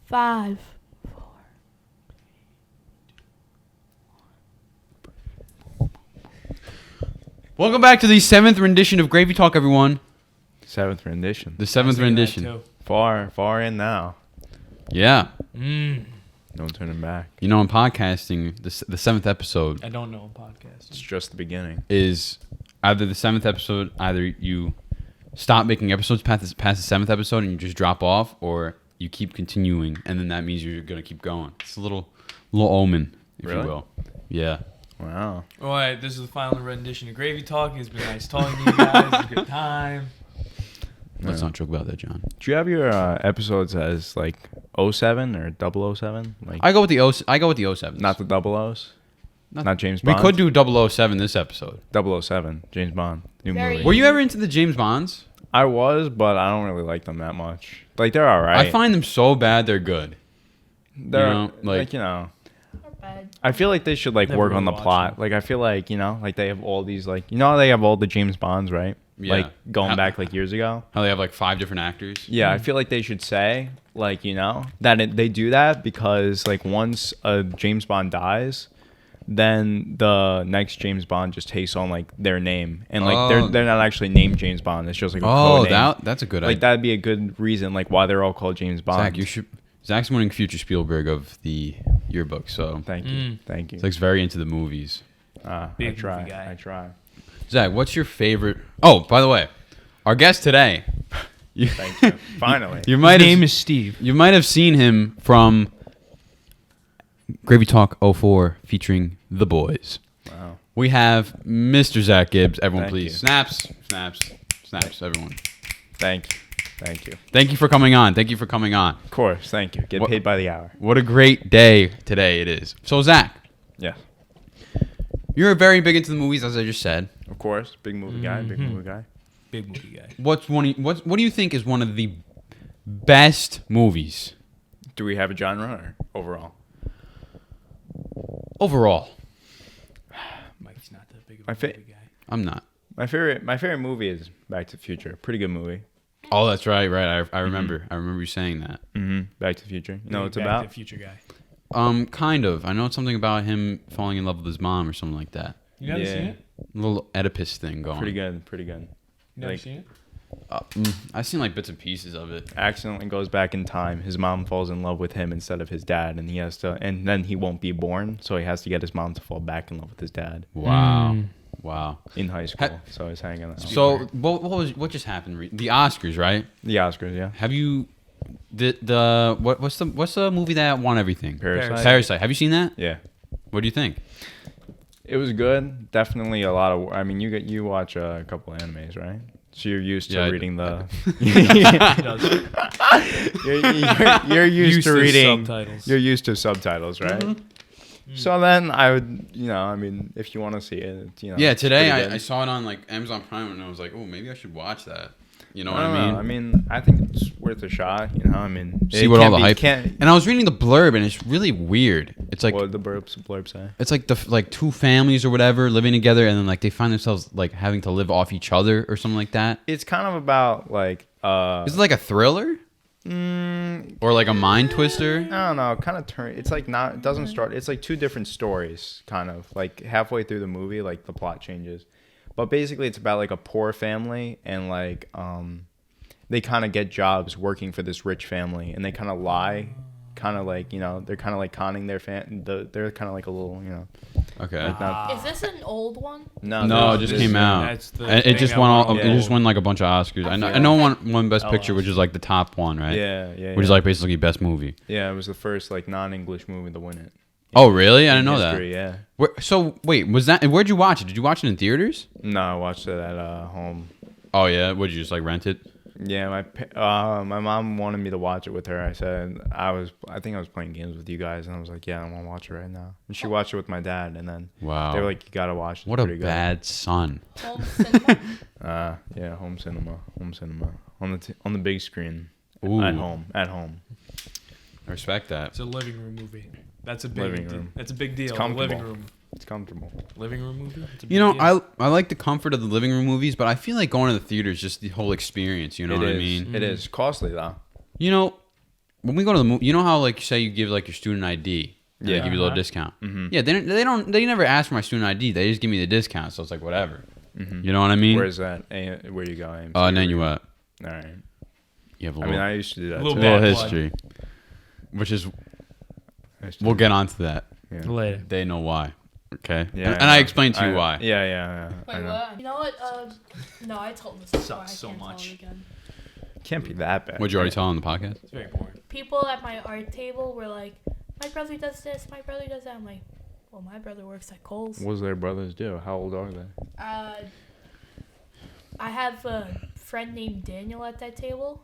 5, 4. Welcome back to the 7th rendition of Gravy Talk, everyone. 7th rendition. The 7th rendition. Far in now. Yeah. No turning back. You know, in podcasting, the 7th episode I don't know podcast. It's just the beginning. is either the 7th episode, either you stop making episodes past the 7th episode and you just drop off, or you keep continuing, and then that means you're going to keep going. It's a little omen, if Really? you will. Yeah. Wow. All right, this is the final rendition of Gravy Talk. It's been nice talking to you guys. It's a good time. Let's not joke about that, John. Do you have your episodes as like 07 or 007? Like I go with the 07s. not the double O's? Not James We Bond? could do 007 this episode. 007, James Bond, new Very movie. Were you ever into the James Bonds? I was, but I don't really like them that much. Like they're all right. I find them so bad they're good. they're you know, like- Not bad. I feel like they should like Never work on the really watched plot. them. Like I feel like, like they have all these like how they have all the James Bonds, right? Yeah. Like going How- back like years ago. How they have like 5 different actors. Yeah, I feel like they should say like, that they do that because like once a James Bond dies, then the next James Bond just takes on like their name, and like Oh. they're not actually named James Bond. It's just like a Oh, code name. that's a good Like idea. that'd be a good reason like why they're all called James Bond. Zach, Zach's winning future Spielberg of the yearbook, so Thank you. Thank you. Zach's very into the movies. I Big try. movie guy. I try. Zach, what's your favorite? Oh, by the way, our guest today. You, Thank you. Finally. you might His name have, is Steve. you might have seen him from Gravy Talk 04 featuring The Boys. Wow. We have Mr. Zach Gibbs. Everyone, Thank please. you. Snaps, everyone. Thank you. Thank you. Thank you for coming on. Thank you for coming on. Of course. Thank you. Get What- paid by the hour. What a great day today it is. So, Zach, Yeah. you're very big into the movies, as I just said. Of course. Big movie guy. Big movie guy. Big movie guy. What do you think is one of the best movies Do we have a genre or overall? overall? Mike's not that big of My a fa- movie guy. I'm not. My favorite movie is Back to the Future. Pretty good movie. Oh, that's right. I remember. I remember you saying that. Back to the Future. You know what it's Big about? Back to the Future guy. Kind of. I know it's something about him falling in love with his mom or something like that. You never Yeah. seen it? A little Oedipus thing going. Pretty good. Pretty good. You never Like- seen it? I've seen like bits and pieces of it. Accidentally goes back in time. His mom falls in love with him instead of his dad, and and then he won't be born, so he has to get his mom to fall back in love with his dad Wow. Wow. in high school. So he's hanging out. So what just happened? The Oscars, right? The Oscars, yeah. Have you what's the movie that won everything? Parasite. Parasite. Have you seen that? Yeah. What do you think? It was good. Definitely a lot of. I mean, you watch a couple of animes, right? So you're used to Yeah, I- reading the. He does. you're used to reading subtitles. You're used to subtitles, right? So then I would, I mean, if you want to see it, Yeah, it's today pretty good. I saw it on like Amazon Prime and I was like, oh, maybe I should watch that. You know what I I don't mean? know. I mean, I think it's worth a shot. I mean, See it what all can't the be- hype. Can't, And I was reading the blurb and it's really weird. It's like what did the blurb say? it's like like two families or whatever living together and then like they find themselves like having to live off each other or something like that. It's kind of about like Is it like a thriller or like a mind twister? I don't know, kind of turn. It's like not. It doesn't start. It's like two different stories, kind of like halfway through the movie, like the plot changes. But basically, it's about like a poor family and like they kind of get jobs working for this rich family, and they kind of lie, kind of like they're kind of like conning their they're kind of like a little Okay. like not. Is this an old one? No, it just this- came out. That's the And it thing just that won won all. all It just the- won like a bunch of Oscars. I know. feel I know like- one Best Oh, Picture, which is like the top one, right? Yeah. Which is like basically best movie. Yeah, it was the first like non-English movie to win it. Oh, really? I didn't In know history, that. Yeah. So wait, was that? Where'd you watch it? Did you watch it in theaters? No, I watched it at home. Oh yeah. Would you just like rent it? Yeah, my mom wanted me to watch it with her. I said I think I was playing games with you guys, and I was like, yeah, I want to watch it right now. And she watched it with my dad, and then Wow. they were like, you gotta watch it. What a Pretty good. bad son. Home cinema? Yeah, home cinema on the big screen Ooh. at home. I respect that. It's a living room movie. That's a big Living deal. room. That's a big deal. It's A living comfortable. room. It's comfortable. Living room movie. It's a You know, big deal. I like the comfort of the living room movies, but I feel like going to the theater is just the whole experience. You know It what I is. mean? It is costly though. You know, when we go to the movie, you know how like say you give like your student ID, and they Yeah. give you a little Uh-huh. discount. Mhm. Yeah, they never ask for my student ID. They just give me the discount. So it's like whatever. You know what I mean? Where's that? Where you go? AMC? And then you what? All right. You have a I little, mean, I used to do that. Little too. little bad blood. history, which is I used to we'll do get onto that. that. Later. They know why. Okay. Yeah, And I explained to you why. Yeah, yeah. I Wait, know. what? You know what? No, I told this before. Sucks I so can't much. Tell it again. Can't be that bad. Would you already tell on the podcast? It's very boring. People at my art table were like, "My brother does this. My brother does that." I'm like, "Well, my brother works at Kohl's." What does their brothers do? How old are they? I have a friend named Daniel at that table.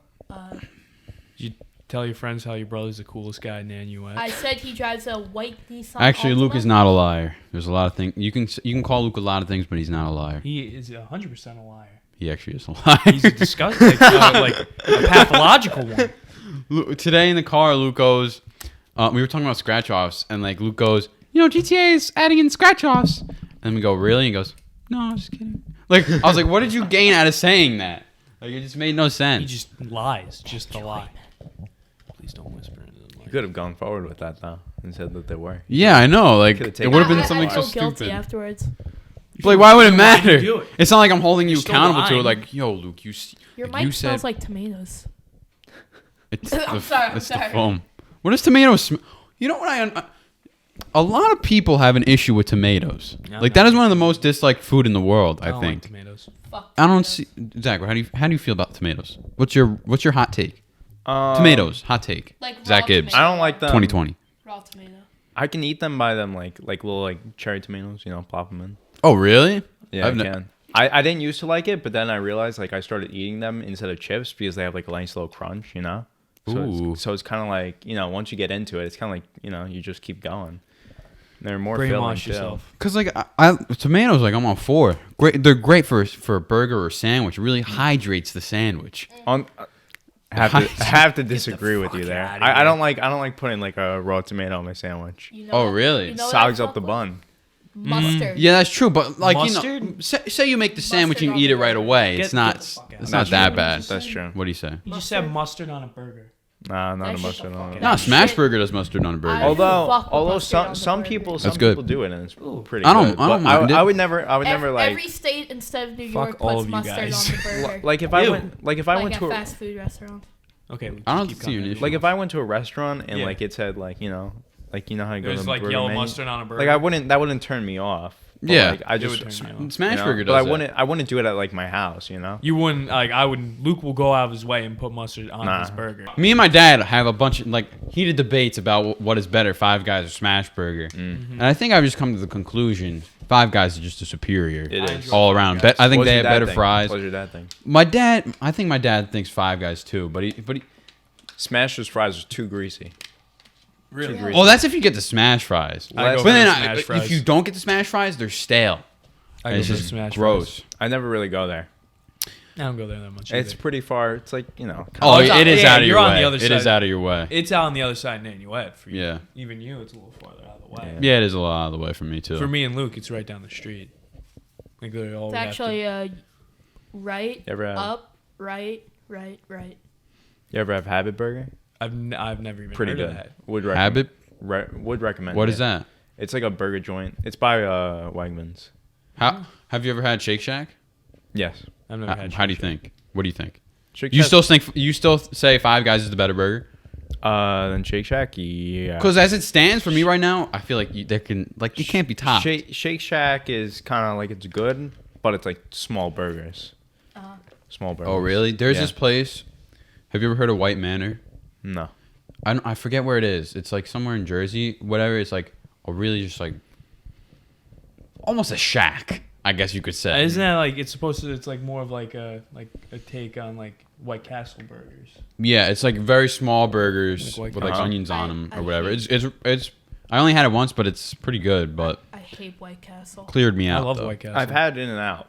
Tell your friends how your brother's the coolest guy in Nanuet. I said he drives a white Nissan. Actually, Luke Altima. is not a liar. There's a lot of things you can call Luke a lot of things, but he's not a liar. He is 100% a liar. He actually is a liar. He's a disgusting, like a pathological one. Today in the car, Luke goes, we were talking about scratch offs, and like Luke goes, GTA is adding in scratch offs. And we go, really? And he goes, no, I'm just kidding. Like, I was like, what did you gain out of saying that? Like, it just made no He sense. just lies, just a lie. Please don't whisper into the You mic. could have gone forward with that though, and said that they were. Yeah, I know. Like, Could've it taken would have it. been something I so feel guilty stupid. afterwards. Like, why would it You matter? do it. It's not like I'm holding you You're still accountable to it. lying. Like, yo, Luke, Your like, you mic smells said like tomatoes. it's I'm the, sorry, I'm it's sorry. the foam. What does tomatoes smell? You know what a lot of people have an issue with tomatoes. Yeah, Like no. that is one of the most disliked food in the world. I don't like think. tomatoes. Fuck. I don't tomatoes. see Zach. How do you feel about tomatoes? What's your hot take? Tomatoes, hot take. Like raw Zach Gibbs, tomato. I don't like them. 2020. Raw tomato. I can eat them by them like little like cherry tomatoes. You know, plop them in. Oh really? Yeah, I've I ne- can. I didn't used to like it, but then I realized like I started eating them instead of chips because they have like a nice little crunch. You know. Ooh. So it's kind of like once you get into it, it's kind of like you just keep going. They're more filling Brainwash too. yourself. Cause like tomatoes, like I'm all for. Great, they're great for a burger or sandwich. It really hydrates the sandwich. I have to disagree with you fuck there. outta I here. don't like putting like a raw tomato on my sandwich. You know Oh, what- really? You know what I Sogs up fuck the with? bun. Mustard. Yeah, that's true. But like Mustard? say you make the sandwich and Mustard you eat on it the right burger. away. Get It's not. the fuck out. It's That's not that true. bad. That's true. What do you say? You just said Mustard? mustard on a burger. Nah, not a That shit mustard the on fuck it. No, out. Smash Shit. Burger does mustard on a burger. I- Although fuck with although mustard on the some burger. people That's good. do it and it's pretty I don't- good. I don't But mind it. I would never like Every state instead of New Fuck York all puts of you mustard guys. on the burger. like if I Ew. went like to a a fast food restaurant. Okay. I don't keep see an going. issue. like if I went to a restaurant and Yeah. like it said like how you go to There's the like burger yellow menu. mustard on a burger. Like that wouldn't turn me off. But, Yeah. like, I It just would turn me off. Smash Burger but does. I wouldn't do it at like my house. You know. You wouldn't like. I wouldn't. Luke will go out of his way and put mustard on Nah. his burger. Me and my dad have a bunch of like heated debates about what is better, Five Guys or Smash Burger, and I think I've just come to the conclusion Five Guys is just a superior It is. all around. I think What's they your have dad better think? fries. What's your dad think? I think my dad thinks Five Guys too, but he. Smash's fries are too greasy. Really? Too greasy. Well, that's if you get the smash fries. I go But for then the smash if fries. you don't get the smash fries, they're stale. I And go it's for the just smash gross. fries. I never really go there. I don't go there that much. It's either. pretty far. It's like Oh, it's it is yeah, out of you're your on way. the other It is side. out of your way. It's out on the other side of Nanuet for you. Yeah. Even you, it's a little farther out of the way. Yeah, it is a lot out of the way for me too. For me and Luke, it's right down the street. Like literally all It's we have to- actually right, You ever have, up, right. you ever have Habit Burger? I've never even Pretty heard good. of that. Would Habit? would recommend. What it. is that? It's like a burger joint. It's by Wegmans. How have you ever had Shake Shack? Yes. I've never had. How do you Shake Shack. think? What do you think? Shake You Shack- still say Five Guys is the better burger? than Shake Shack? Yeah. Because as it stands for me right now, I feel like there can like it can't be topped. Shake Shack is kind of like it's good, but it's like small burgers. Small burgers. Oh really? There's Yeah. this place. Have you ever heard of White Manor? No. I forget where it is. It's like somewhere in Jersey. Whatever. It's like a really just like almost a shack, I guess you could say. Isn't that like it's supposed to? It's like more of like a take on like White Castle burgers. Yeah, it's like very small burgers Like White with like Castle. onions on them I or whatever. hate- It's. I only had it once, but it's pretty good. But I hate White Castle. cleared me I out. love though. White Castle. I've had In-N-Out.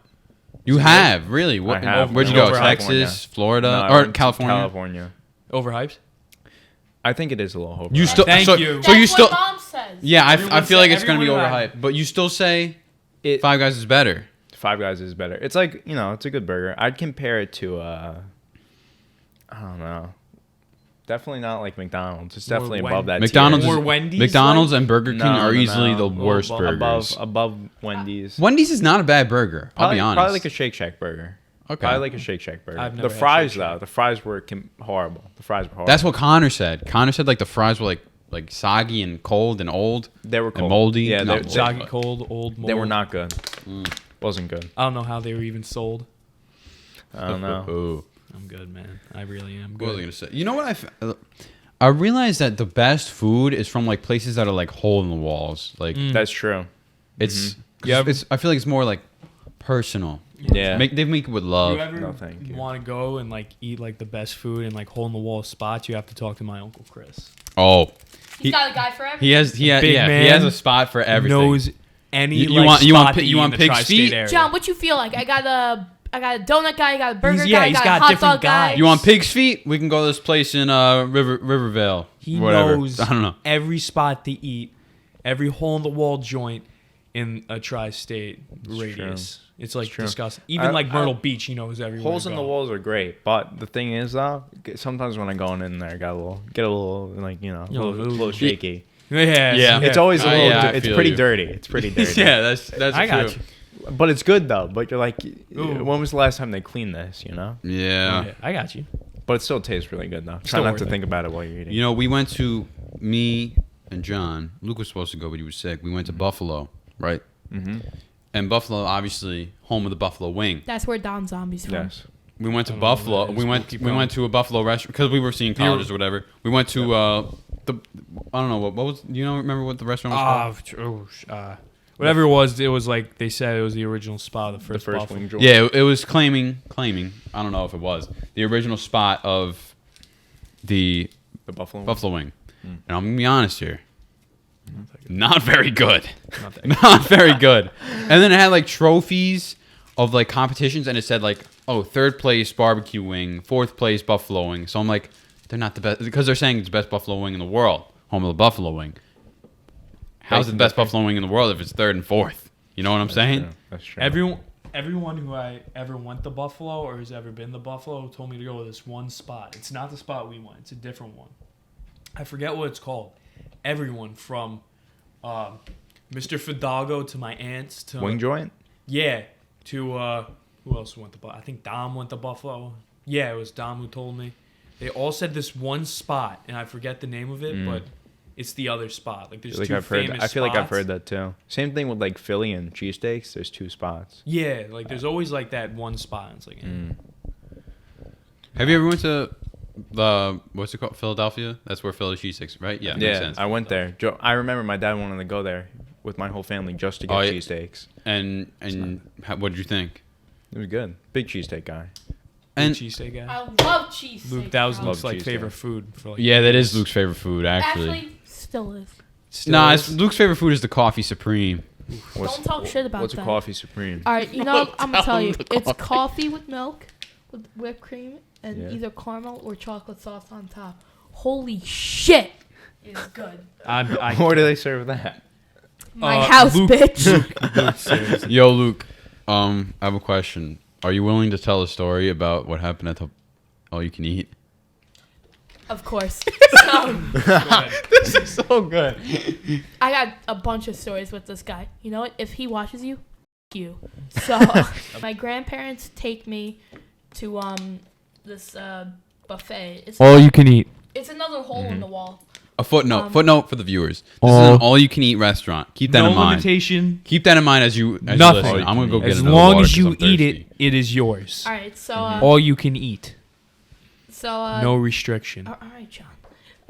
You have really? What? I have. Where'd you No, go? overhyped. Texas, Florida, No, I or went to California? California. overhyped. I think it is a little overhyped. You still? Thank so, you. So you That's still? what Mom says. Yeah, I Everyone feel like said- it's gonna be everyone overhyped, but you still say It, Five Guys is better. Five Guys is better. It's like it's a good burger. I'd compare it to I don't know. Definitely not like McDonald's. It's Or definitely Wen- above that. McDonald's, Or is, Wendy's, McDonald's like? and Burger King are easily the worst burgers. Above Wendy's. Wendy's is not a bad burger. I'll be honest. Probably like a Shake Shack burger. Okay. Probably like a Shake Shack burger. I've never The had fries Shake Shack. though, the fries were horrible. The fries were horrible. That's what Connor said. Connor said like the fries were like soggy and cold and old. They were cold. And moldy. Yeah, No, they, Soggy, cold, old. Mold. they were not good. Wasn't good. I don't know how they were even sold. I don't know. Ooh. I'm good, man. I really am What was I good. gonna say? You know what I realized that the best food is from like places that are like hole in the walls. Like That's true. it's Yeah. it's I feel like it's more like personal. Yeah. They make it with love. You ever No, thank you. want to go and like eat like the best food in like hole in the wall spots? You have to talk to my uncle Chris. Oh, He's got a guy for everything. he has Big he man. has a spot for everything. Knows any You like, want- you spot want to pi- eat you want in the pig's tri-state feet? area. John, what you feel like? I got a donut guy, I got a burger yeah, guy, I he's got, got a hot different dog guy. guys. You want pig's feet? We can go to this place in Rivervale. He whatever. knows I don't know. every spot to eat, every hole in the wall joint in a tri-state radius. It's like true. disgusting. Even like I- Myrtle Beach, he knows everywhere. Holes to in go. the walls are great, but the thing is though, sometimes when I'm going in there, I get a little like a little shaky. Yeah, Yeah. It's always a little. yeah, I it's feel pretty you. dirty. It's pretty dirty. Yeah, that's I got true. you. But it's good though. But you're like, Ooh. when was the last time they cleaned this? Yeah. Yeah, I got you. But it still tastes really good though. Try Still not worth to it. think about it while you're eating. You know, we went to me and John. Luke was supposed to go, but he was sick. We went to Buffalo, right? Mm-hmm. And Buffalo, obviously, home of the Buffalo Wing. That's where Don Zombie's from. Yes. We went to I don't know what Buffalo. that is, We but went. keep We going. went to a Buffalo restaurant because we were seeing colleges or whatever. We went to the. I don't know what was. You know, remember what the restaurant was called? Whatever it was like they said it was the original spot of the The first, first Buffalo. wing joint. Yeah, it was claiming. I don't know if it was the original spot of the The buffalo. Buffalo Wing. And I'm gonna be honest here. Not very good. Not that Not very good. And then it had like trophies of like competitions, and it said like, oh, third place barbecue wing, fourth place buffalo wing. So I'm like, they're not the best because they're saying it's the best buffalo wing in the world, home of the buffalo wing. How's it the best buffalo wing in the world if it's third and fourth? You know what I'm saying? Yeah, that's true. Everyone who I ever went to Buffalo or has ever been to Buffalo told me to go to this one spot. It's not the spot we went. It's a different one. I forget what it's called. Everyone from Mr. Fidalgo to my aunts to wing joint. yeah to who else went to Buffalo? I think Dom went to Buffalo. Yeah, it was Dom who told me. They all said this one spot, and I forget the name of it, but it's the other spot. Like there's Like two I've heard. famous I feel like I've spots. heard that too. Same thing with like Philly and cheesesteaks. There's two spots. Yeah, like there's always like that one spot. It's like Have you ever went to the what's it called? Philadelphia? That's where Philly cheesesteaks, right? Yeah, makes Yeah, sense. I went there. I remember my dad wanted to go there with my whole family just to get Oh, yeah. cheesesteaks. And what did you think? It was good. Big cheesesteak guy. And cheesesteak guy. I love cheese. Luke, that was bro. Luke's like cheesesteak. favorite food for like. yeah, that is Luke's favorite food actually. Actually, still is. Still Nah, is. Luke's favorite food is the coffee supreme. Don't talk shit about What's that. a coffee supreme? All right, you know, I'm gonna tell you, it's coffee with milk, with whipped cream, and Yeah. either caramel or chocolate sauce on top. Holy shit, it's good. Where do they serve that? My house, Luke- bitch. Yo, Luke, I have a question. Are you willing to tell a story about what happened at the All You Can Eat? Of course. So, This is so good. I got a bunch of stories with this guy. You know what? If he watches you, f- you. So my grandparents take me to this buffet. It's All you can eat. it's another hole in the wall. A footnote. Um, Footnote for the viewers. This is all- an all-you-can-eat restaurant. Keep that No in mind. limitation. Keep that in mind as you Nothing. listen. I'm gonna go get As another long water as 'cause you I'm eat thirsty. it, it is yours. All right, so All you can eat. so No restriction. all right, John.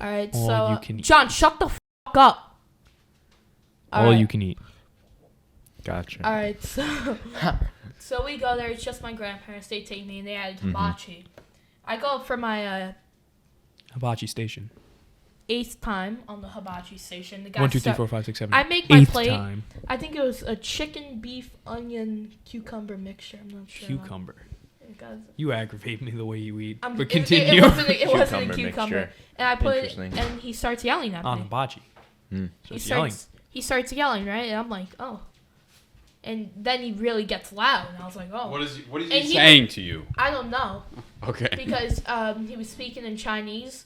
All right, All so you can eat. John, shut the fuck up. All right. you can eat. Gotcha. All right, so we go there. It's just my grandparents. They take me, and they had hibachi. I go for my Hibachi station. 8th time on the hibachi station. The guy 1, 2, 3, start- 4, 5, 6, 7. I make my 8th plate. time. I think it was a chicken, beef, onion, cucumber mixture. I'm not sure. Cucumber. It got- You aggravate me the way you eat. I'm- But it- continue. It wasn't a Cucumber cucumber. mixture. And I put it, Interesting. and he starts yelling at On me. hibachi. He yelling. starts yelling, right? And I'm like, oh. And then he really gets loud, and I was like, oh. What is And he he- saying to you? I don't know. Okay. Because he was speaking in Chinese,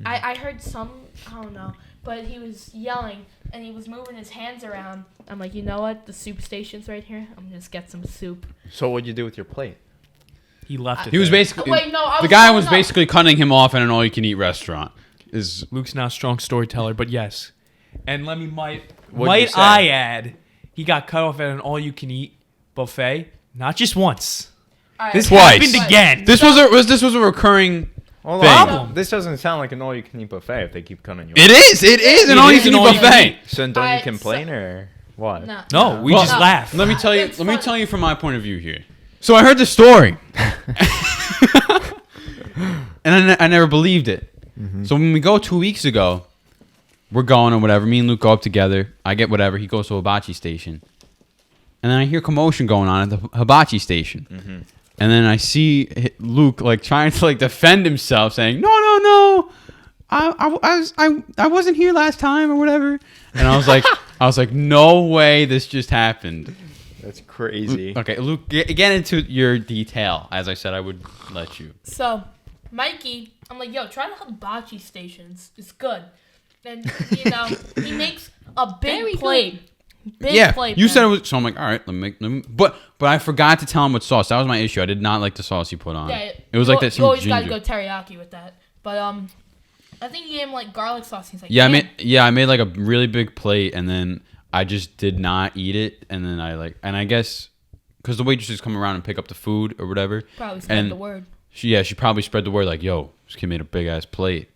I heard some, I don't know, but he was yelling and he was moving his hands around. I'm like, you know what? The soup station's right here. I'm gonna just get some soup. So what'd you do with your plate? He left it. He was there. basically Wait, no, I the guy no, was no. basically cutting him off at an all-you-can-eat restaurant. Is Luke's not a strong storyteller, but yes. And let me What'd you might say? I add, he got cut off at an all-you-can-eat buffet, not just once. All right, This Twice. happened again. this was a recurring. Hold Thing. on. This doesn't sound like an all-you-can-eat buffet if they keep cutting you. It is an It is an all-you-can-eat all-you-can-eat. buffet. So then don't you Alright, complain or what? No. No, we Well, just no. laughed. Let me tell you. It's Let me fun. tell you from my point of view here. So I heard the story, and I never believed it. So when we go 2 weeks ago, we're going or whatever. Me and Luke go up together. I get whatever. He goes to a hibachi station, and then I hear commotion going on at the hibachi station. And then I see Luke like trying to like defend himself, saying, "No, I wasn't here last time or whatever." And I was like, "No way, this just happened." That's crazy. Okay, Luke, get into your detail. As I said, I would let you. So, Mikey, I'm like, yo, try the hibachi stations. It's good. And, he makes a big plate. Big plate. you man. said it was. So I'm like, all right, let me. But I forgot to tell him what sauce. That was my issue. I did not like the sauce he put on. Yeah, It was like that. You always Some gotta ginger. go teriyaki with that. But I think he gave him like garlic sauce. He's like, Yeah, "Damn." I made like a really big plate, and then I just did not eat it, and then I guess because the waitresses come around and pick up the food or whatever. Probably spread and the word. She probably spread the word like, "Yo, this kid made a big ass plate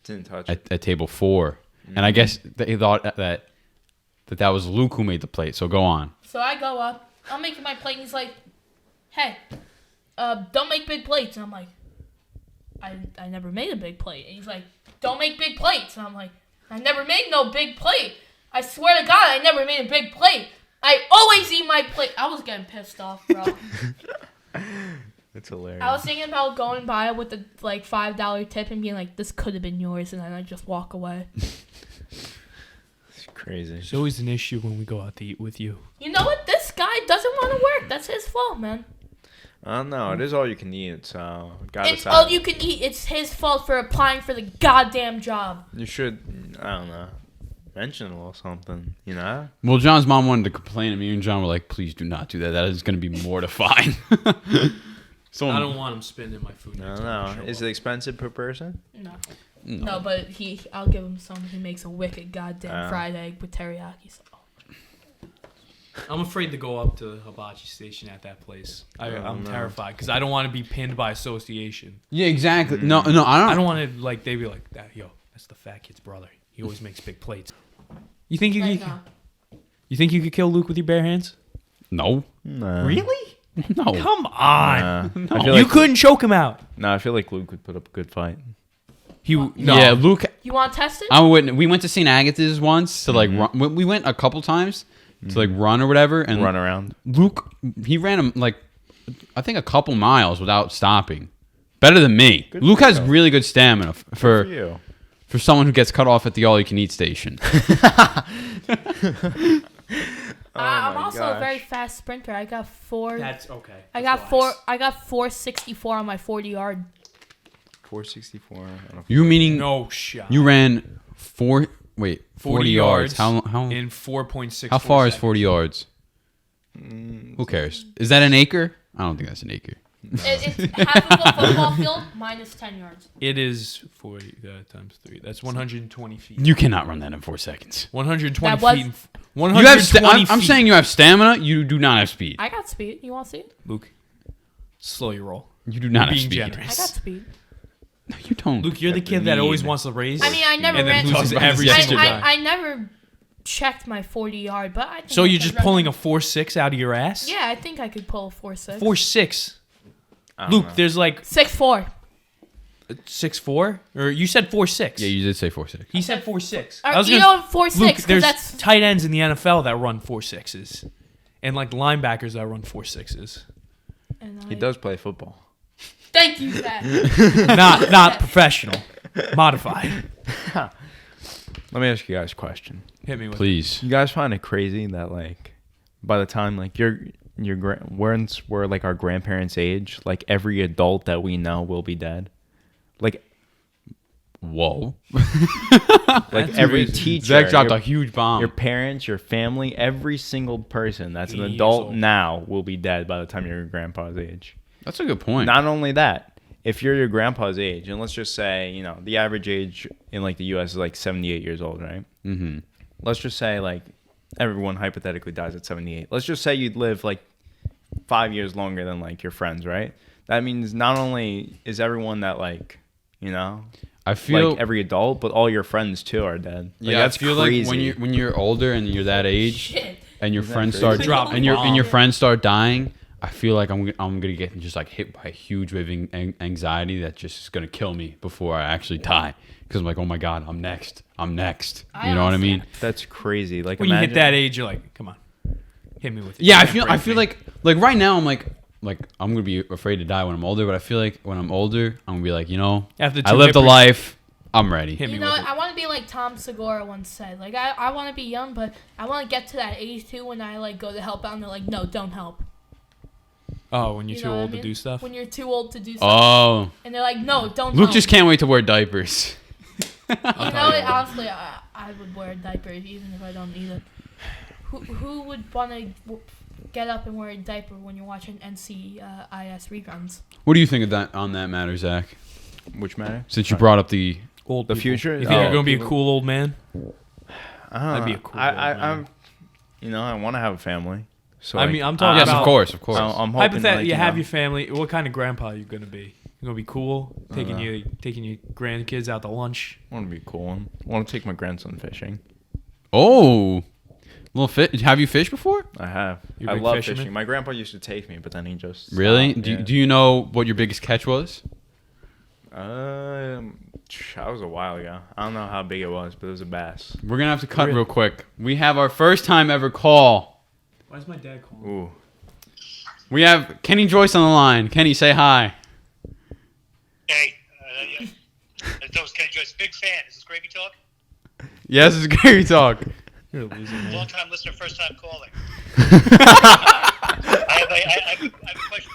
Didn't touch at table 4," and I guess they thought that was Luke who made the plate. So go on. So I go up. I'm making my plate, and he's like, "Hey, don't make big plates." And I'm like, I never made a big plate. And he's like, "Don't make big plates." And I'm like, "I never made no big plate. I swear to God, I never made a big plate. I always eat my plate." I was getting pissed off, bro. It's hilarious. I was thinking about going by with the like $5 tip and being like, "This could have been yours," and then I just walk away. It's crazy. There's always an issue when we go out to eat with you. You know what? This guy doesn't want to work. That's his fault, man. I don't know. It is all you can eat, so gotta It's decide. all you can eat. It's his fault for applying for the goddamn job. You should, I don't know, mention a little something, you know? Well, John's mom wanted to complain, and me and John were like, "Please do not do that. That is going to be mortifying." So I don't want him spending my food. I next don't time I know. show Is up. it expensive per person? No, but I'll give him some. He makes a wicked goddamn fried egg with teriyaki. So. I'm afraid to go up to the hibachi station at that place. I'm no. terrified because I don't want to be pinned by association. Yeah, exactly. No, I I don't. don't want to like they be like, "Yo, that's the fat kid's brother. He always makes big plates." You think you Like, could? You think you could kill Luke with your bare hands? No, No. Really? no. Come on. I feel You like, couldn't choke him out. No, I feel like Luke would put up a good fight. No. Yeah, Luke. You want to test it? I'm a witness. We went to St. Agatha's once to like run. We went a couple times to like run or whatever, and Run around. Luke, he ran him like I think a couple miles without stopping. Better than me. Good Luke for has you. really good stamina For you. for someone who gets cut off at the all-you-can-eat station. I'm my also a very gosh. fast sprinter. I got four. That's okay. I got 464 on my 40-yard. 464. on a- You meaning No shot. you ran 40 40 yards? yards How in 4.6. how far is 40 yards? Who cares? Is that an acre? I don't think that's an acre. It's half of a football field minus 10 yards. It is 40 times 3. That's 120 feet. You cannot run that in 4 seconds. 120 That was- feet. You have. 120 I'm feet. saying you have stamina. You do not have speed. I got speed. You want to see it? Luke, slow your roll. You do not have Being speed. I generous. got speed. No, you don't. Luke, you're the Got kid the that always need. wants to raise. I mean, I never and then ran. loses Talked about every this single yesterday. time. I never checked my 40-yard, but I think So I you're could just run pulling it. a 4.6 out of your ass? Yeah, I think I could pull a 4.6. 4.6. I don't Luke, know. there's like 6'4". 6'4", or you said 4.6. Yeah, you did say 4.6. He said 4.6. Or, you know, 4.6, Luke, because there's that's... tight ends in the NFL that run 4.6s, and like linebackers that run 4.6s. and He I- does play football. Thank you, Zach. not professional, modified. Let me ask you guys a question. Hit me with Please. You guys find it crazy that like by the time like once we're like our grandparents' age, like every adult that we know will be dead? Like Whoa. Like That's every crazy. teacher, Zach dropped your, a huge bomb. your parents, your family, every single person that's an 80 years adult old. now will be dead by the time you're your grandpa's age. That's a good point. Not only that, if you're your grandpa's age, and let's just say, you know, the average age in like the U.S. is like 78 years old, right? Mm-hmm. Let's just say like everyone hypothetically dies at 78. Let's just say you'd live like 5 years longer than like your friends, right? That means not only is everyone that like, you know, I feel like every adult, but all your friends too are dead. Like, yeah. that's I feel crazy. like when you're older and you're that age, Shit. and your Isn't that friends crazy? start Dropping and your bombs. friends start dying, I feel like I'm gonna get just like hit by a huge wave of anxiety that just is gonna kill me before I actually die. Because I'm like, oh my god, I'm next. You know what I mean? That's crazy. Like When you imagine, hit that age, you're like, come on, hit me with it. Yeah, I You can't feel break me. like right now I'm like I'm gonna be afraid to die when I'm older, but I feel like when I'm older I'm gonna be like, you know, After I two lived a hippers- life. I'm ready. Hit me You know, with it. I want to be like Tom Segura once said. Like, I want to be young, but I want to get to that age too when I like go to help out and they're like, no, don't help. Oh, when you're You too know what I old to mean? do stuff. When you're too old to do something. Oh, And they're like, no, don't Luke help. just can't wait to wear diapers. You know, tell you what. honestly, I would wear diapers even if I don't need it. Who would want to get up and wear a diaper when you're watching NCIS reruns? What do you think of that on that matter, Zach? which matter? Since you brought up the Old The people. future? You think Oh. you're gonna be a cool old man? I don't That'd be know. a cool I'm, you know, I want to have a family. So I like, mean, I'm talking yes, about of course. I'm hoping hypothetically. like, You you have know, your family. What kind of grandpa are you gonna be? You gonna be cool, taking know. your grandkids out to lunch. I want to be a cool one. I want to take my grandson fishing. Oh, little fish. Have you fished before? I have. You a I big love fisherman? fishing. My grandpa used to take me, but then he just Really? stopped, Do you know what your biggest catch was? That was a while ago. I don't know how big it was, but it was a bass. We're gonna have to cut Really? real quick. We have our first time ever call. Why is my dad calling? Ooh. We have Kenny Joyce on the line. Kenny, say hi. Hey, yeah. That was Kenny Joyce. Big fan. Is this Gravy Talk? Yes, it's Gary Talk. You're a loser, man. Long time listener, first time calling. I have a question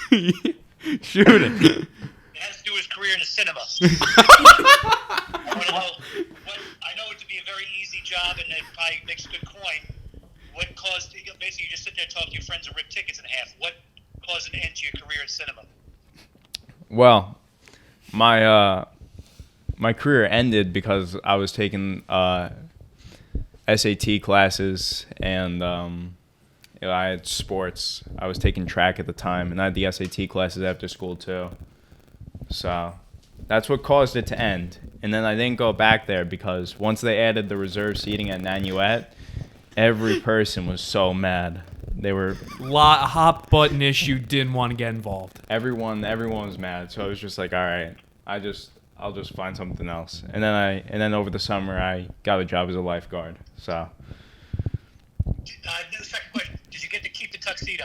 for you. Shoot it. It has to do with his career in the cinema. I want to know I know it to be a very easy job and it probably makes good coin. What caused, basically, you just sit there and talk to your friends and rip tickets in half. What caused an end to your career in cinema? Well, my career ended because I was taking SAT classes and you know, I had sports. I was taking track at the time, and I had the SAT classes after school too. So that's what caused it to end. And then I didn't go back there because once they added the reserve seating at Nanuet, every person was so mad. They were Hot button issue. Didn't want to get involved. everyone was mad. So I was just like, all right, I'll just find something else. And then over the summer I got a job as a lifeguard. So The second question, did you get to keep the tuxedo?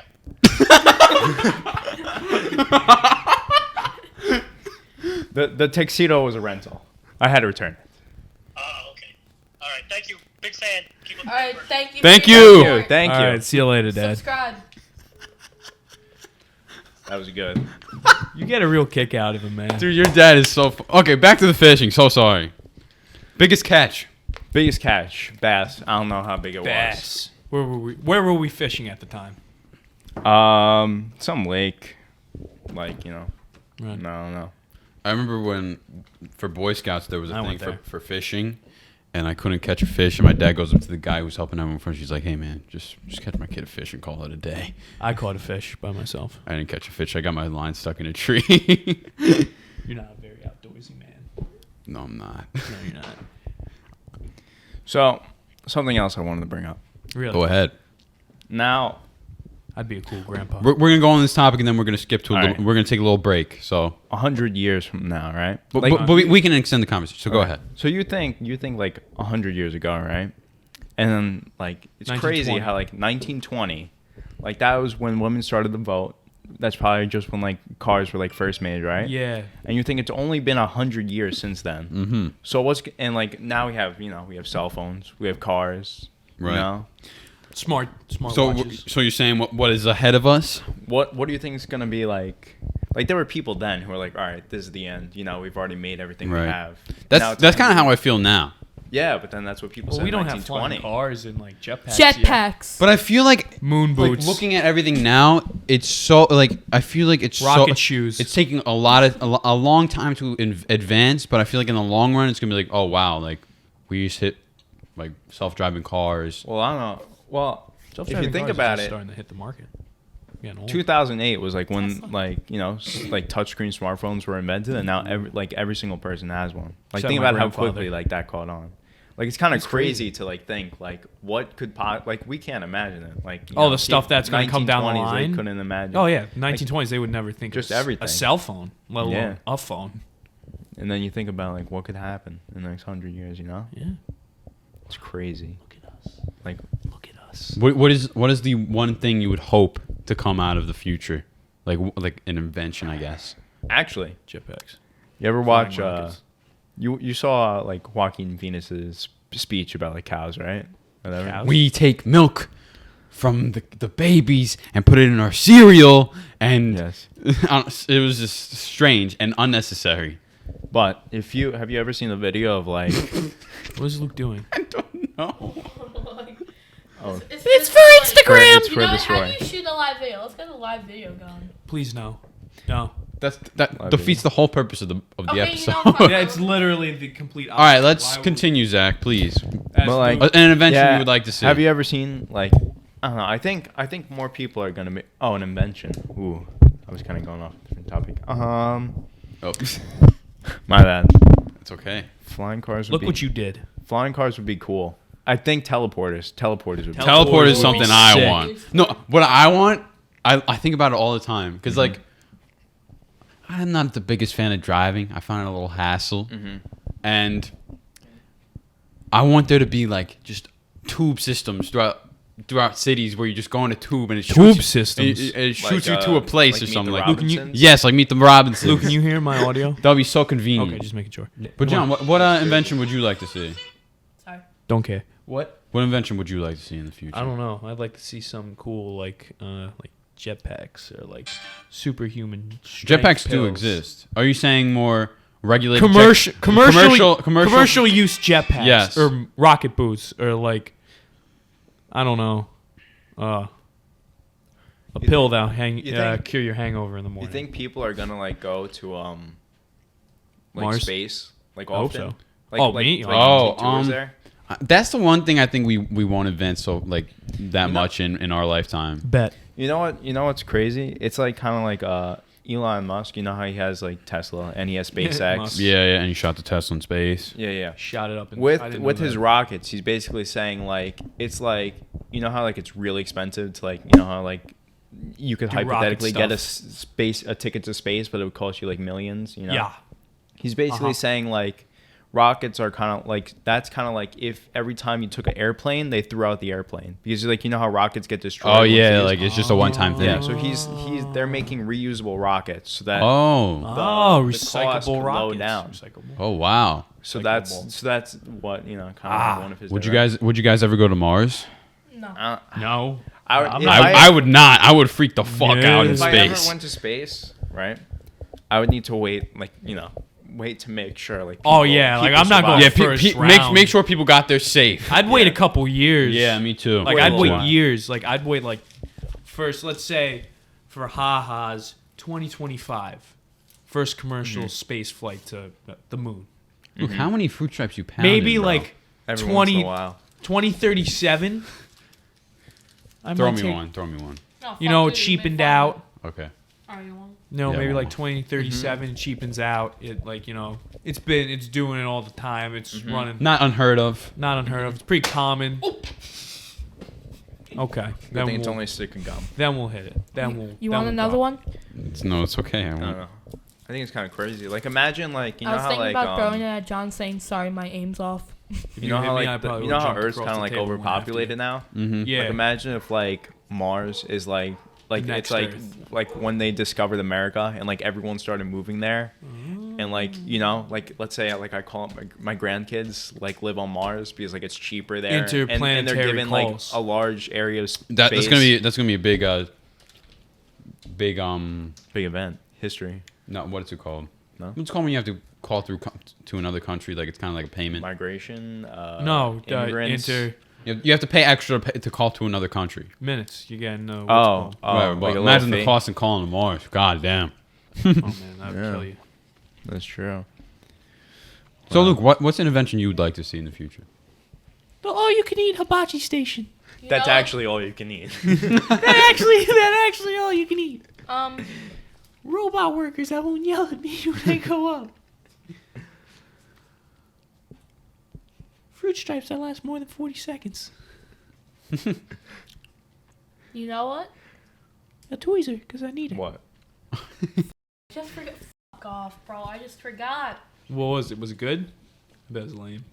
the tuxedo was a rental. I had to return it. Oh, okay. All right, thank you. Big fan. Keep up the All right, good work. thank you. Thank for your you. support. Thank All you. right, see you later, Dad. Subscribe. That was good. You get a real kick out of him, man. Dude, your dad is so... Okay, back to the fishing. So sorry. Biggest catch. Biggest catch, bass. I don't know how big it Bass. Where were we fishing at the time? was. Some lake, like you know. Right. No. I remember when, for Boy Scouts, there was a I thing went there. for fishing, and I couldn't catch a fish, and my dad goes up to the guy who's helping out in front. She's like, hey, man, just catch my kid a fish and call it a day. I caught a fish by myself. I didn't catch a fish. I got my line stuck in a tree. You're not a very outdoorsy man. No, I'm not. No, you're not. So something else I wanted to bring up. Really? Go ahead. Now, I'd be a cool grandpa. We're going to go on this topic, and then we're going to skip to a All little... right. We're going to take a little break, so... 100 years from now, right? But, Like- but we can extend the conversation, so go ahead. So you think like 100 years ago, right? And then like it's crazy 1920. how like 1920, like that was when women started to vote. That's probably just when like cars were like first made, right? Yeah. And you think it's only been 100 years since then. Mm-hmm. So and like now we have cell phones, we have cars, Right. you know. Smart So watches. so you're saying what is ahead of us? What do you think is gonna be like? Like there were people then who were like, all right, this is the end. You know, we've already made everything we Right. have. Now That's it's kind of how I feel now. Yeah, but then that's what people Well, said we in don't have flying 1920. cars and like jetpacks. yet. Jetpacks. But I feel like Moon boots. looking at everything now, it's so like I feel like it's Rocket so, shoes. It's taking a long time to advance, but I feel like in the long run, it's gonna be like, oh wow, like we just hit like self-driving cars. Well, I don't know. Well, if Self-driving you think cars are about just it, starting to hit the market. Getting old. 2008 was like when like you know like touchscreen smartphones were invented, and now every single person has one. Like Except think my about how grandfather. quickly like that caught on. Like it's kind of It's crazy crazy. to like think like what could like we can't imagine it. Like you Oh, know, the stuff people- that's gonna come down the 1920s, line? They couldn't imagine. Oh yeah, 1920s they would never think just of everything. a cell phone, let alone Yeah. a phone. And then you think about like what could happen in the next 100 years. You know, Yeah. it's crazy. Look at us. Like Look at us. What is the one thing you would hope to come out of the future, like an invention, I guess. actually, Jetpacks. you ever watch? Flying rockets. You saw like Joaquin Phoenix's speech about like cows, right? Whatever. Cows? We take milk from the babies and put it in our cereal, and Yes. it was just strange and unnecessary. But if you have you ever seen the video of like What is Luke doing? I don't know. oh It's for Instagram. It's You for know, the how story. do you shoot a live video? Let's get a live video going. Please no. No. That Live defeats the whole purpose of the Okay, you episode. know, fuck Yeah, it's literally the complete opposite. All right, let's Why would- continue, Zach, please. As But, like- Luke- An invention Yeah. you would like to see. Have you ever seen like I don't know. I think more people are gonna be. Oh, an invention. Ooh, I was kind of going off a different topic. Oh, My bad. it's okay. Flying cars. Would look be, what you did. Flying cars would be cool. I think teleporters. Teleporters would be. Teleport is would be something I sick. want. No, what I want, I think about it all the time because like I'm not the biggest fan of driving. I find it a little hassle, and I want there to be like just tube systems throughout cities where you just go in a tube and it shoots Tube you- systems. It shoots Like, you to a place like or Meet something the like. Luke, can you- Robinsons? Yes, like Meet the Robinsons. Luke, can you hear my audio? That would be so convenient. Okay, just making sure. But John, what invention would you like to see? Sorry. Don't care. What? What invention would you like to see in the future? I don't know. I'd like to see some cool like jetpacks or like superhuman. strength Jetpacks do pills. exist. Are you saying more regulated Commercial use jetpacks Yes. or rocket boots or like I don't know, a You pill think- that you think- cure your hangover in the You morning. think people are gonna like go to like Mars? space like I hope often? so. Like, Oh, like, me? like, Oh, take tours there? That's the one thing I think we won't advance so like that You know- much in our lifetime. Bet. You know what? You know what's crazy? It's like kind of like Elon Musk. You know how he has like Tesla and he has SpaceX. Musk. Yeah, and you shot the Tesla in space. Yeah. Shot it up. I With didn't with know his that. rockets, he's basically saying like it's like you know how like it's really expensive to like you know how like you could Do rocket hypothetically get stuff. a ticket to space, but it would cost you like millions. You know. Yeah. He's basically Uh-huh. saying like rockets are kind of like that's kind of like if every time you took an airplane, they threw out the airplane because like you know how rockets get destroyed. Oh once yeah, they- like it's just a one-time thing. yeah. So they're making reusable rockets so that Oh. Oh, the cost could recyclable low rockets. down. Recyclable. Oh wow. so recyclable. that's what you know kind of one of his. Would you guys ever go to Mars? No. No. I, I'm if not- I would not. I would freak the fuck Yeah. out in if I ever space. went to space, right? I would need to wait, like wait to make sure, like. Oh, people- yeah, like, people I'm not survive. going Yeah, first make round. sure people got there safe. I'd wait a couple years. Yeah, me too. Like Wait a I'd little wait while. years. Like I'd wait like first, let's say for ha-has 2025, first commercial space flight to the moon. Look, how many fruit stripes you pounded? Maybe bro? like Every once in 20, a while. 2037. I Throw might me take- one. Throw me one. No, You fuck know, you, it you cheapened make fun of out. Okay. it. Are you one? No, Yeah, maybe one like 2037 cheapens out. It like it's doing it all the time. It's running. Not unheard of. Not unheard of. It's pretty common. Okay. I Then think it's we'll, only stick and gum. then we'll hit it. Then we'll. You then want we'll another go. one? It's okay. I I don't won't. know. I think it's kind of crazy. Like imagine like you I know was how thinking like about throwing it at John, saying, "Sorry, my aim's off." If you know hit how me, I like probably you know would how jump Earth's across kind of the like table and went after overpopulated you. now. Mm-hmm. Yeah. Like imagine if like Mars is like Next it's like Earth. like when they discovered America and like everyone started moving there, and and like you know, like let's say like I call up my grandkids like live on Mars because like it's cheaper there, and they're Interplanetary given calls. like a large area of space. That's gonna be a big big big event history. no, what is it called? No? What's it called when you have to call through to another country? Like it's kind of like a payment. Migration. No, immigrants. You have to pay extra to call to another country. minutes. You get no. Oh, Whatever, but like a imagine little the fee. cost of calling to Mars. God damn. Oh man, that would Yeah. kill you. That's true. So Luke, what's an invention you would like to see in the future? The all-you-can-eat hibachi station. You That's know? actually all you can eat. That actually all you can eat. Um, Robot workers that won't yell at me when I go up. Fruit stripes that last more than 40 seconds. you know what? A tweezer, because I need it. What? Just forget. Fuck off, bro. I just forgot. What was it? Was it good? I bet it was lame.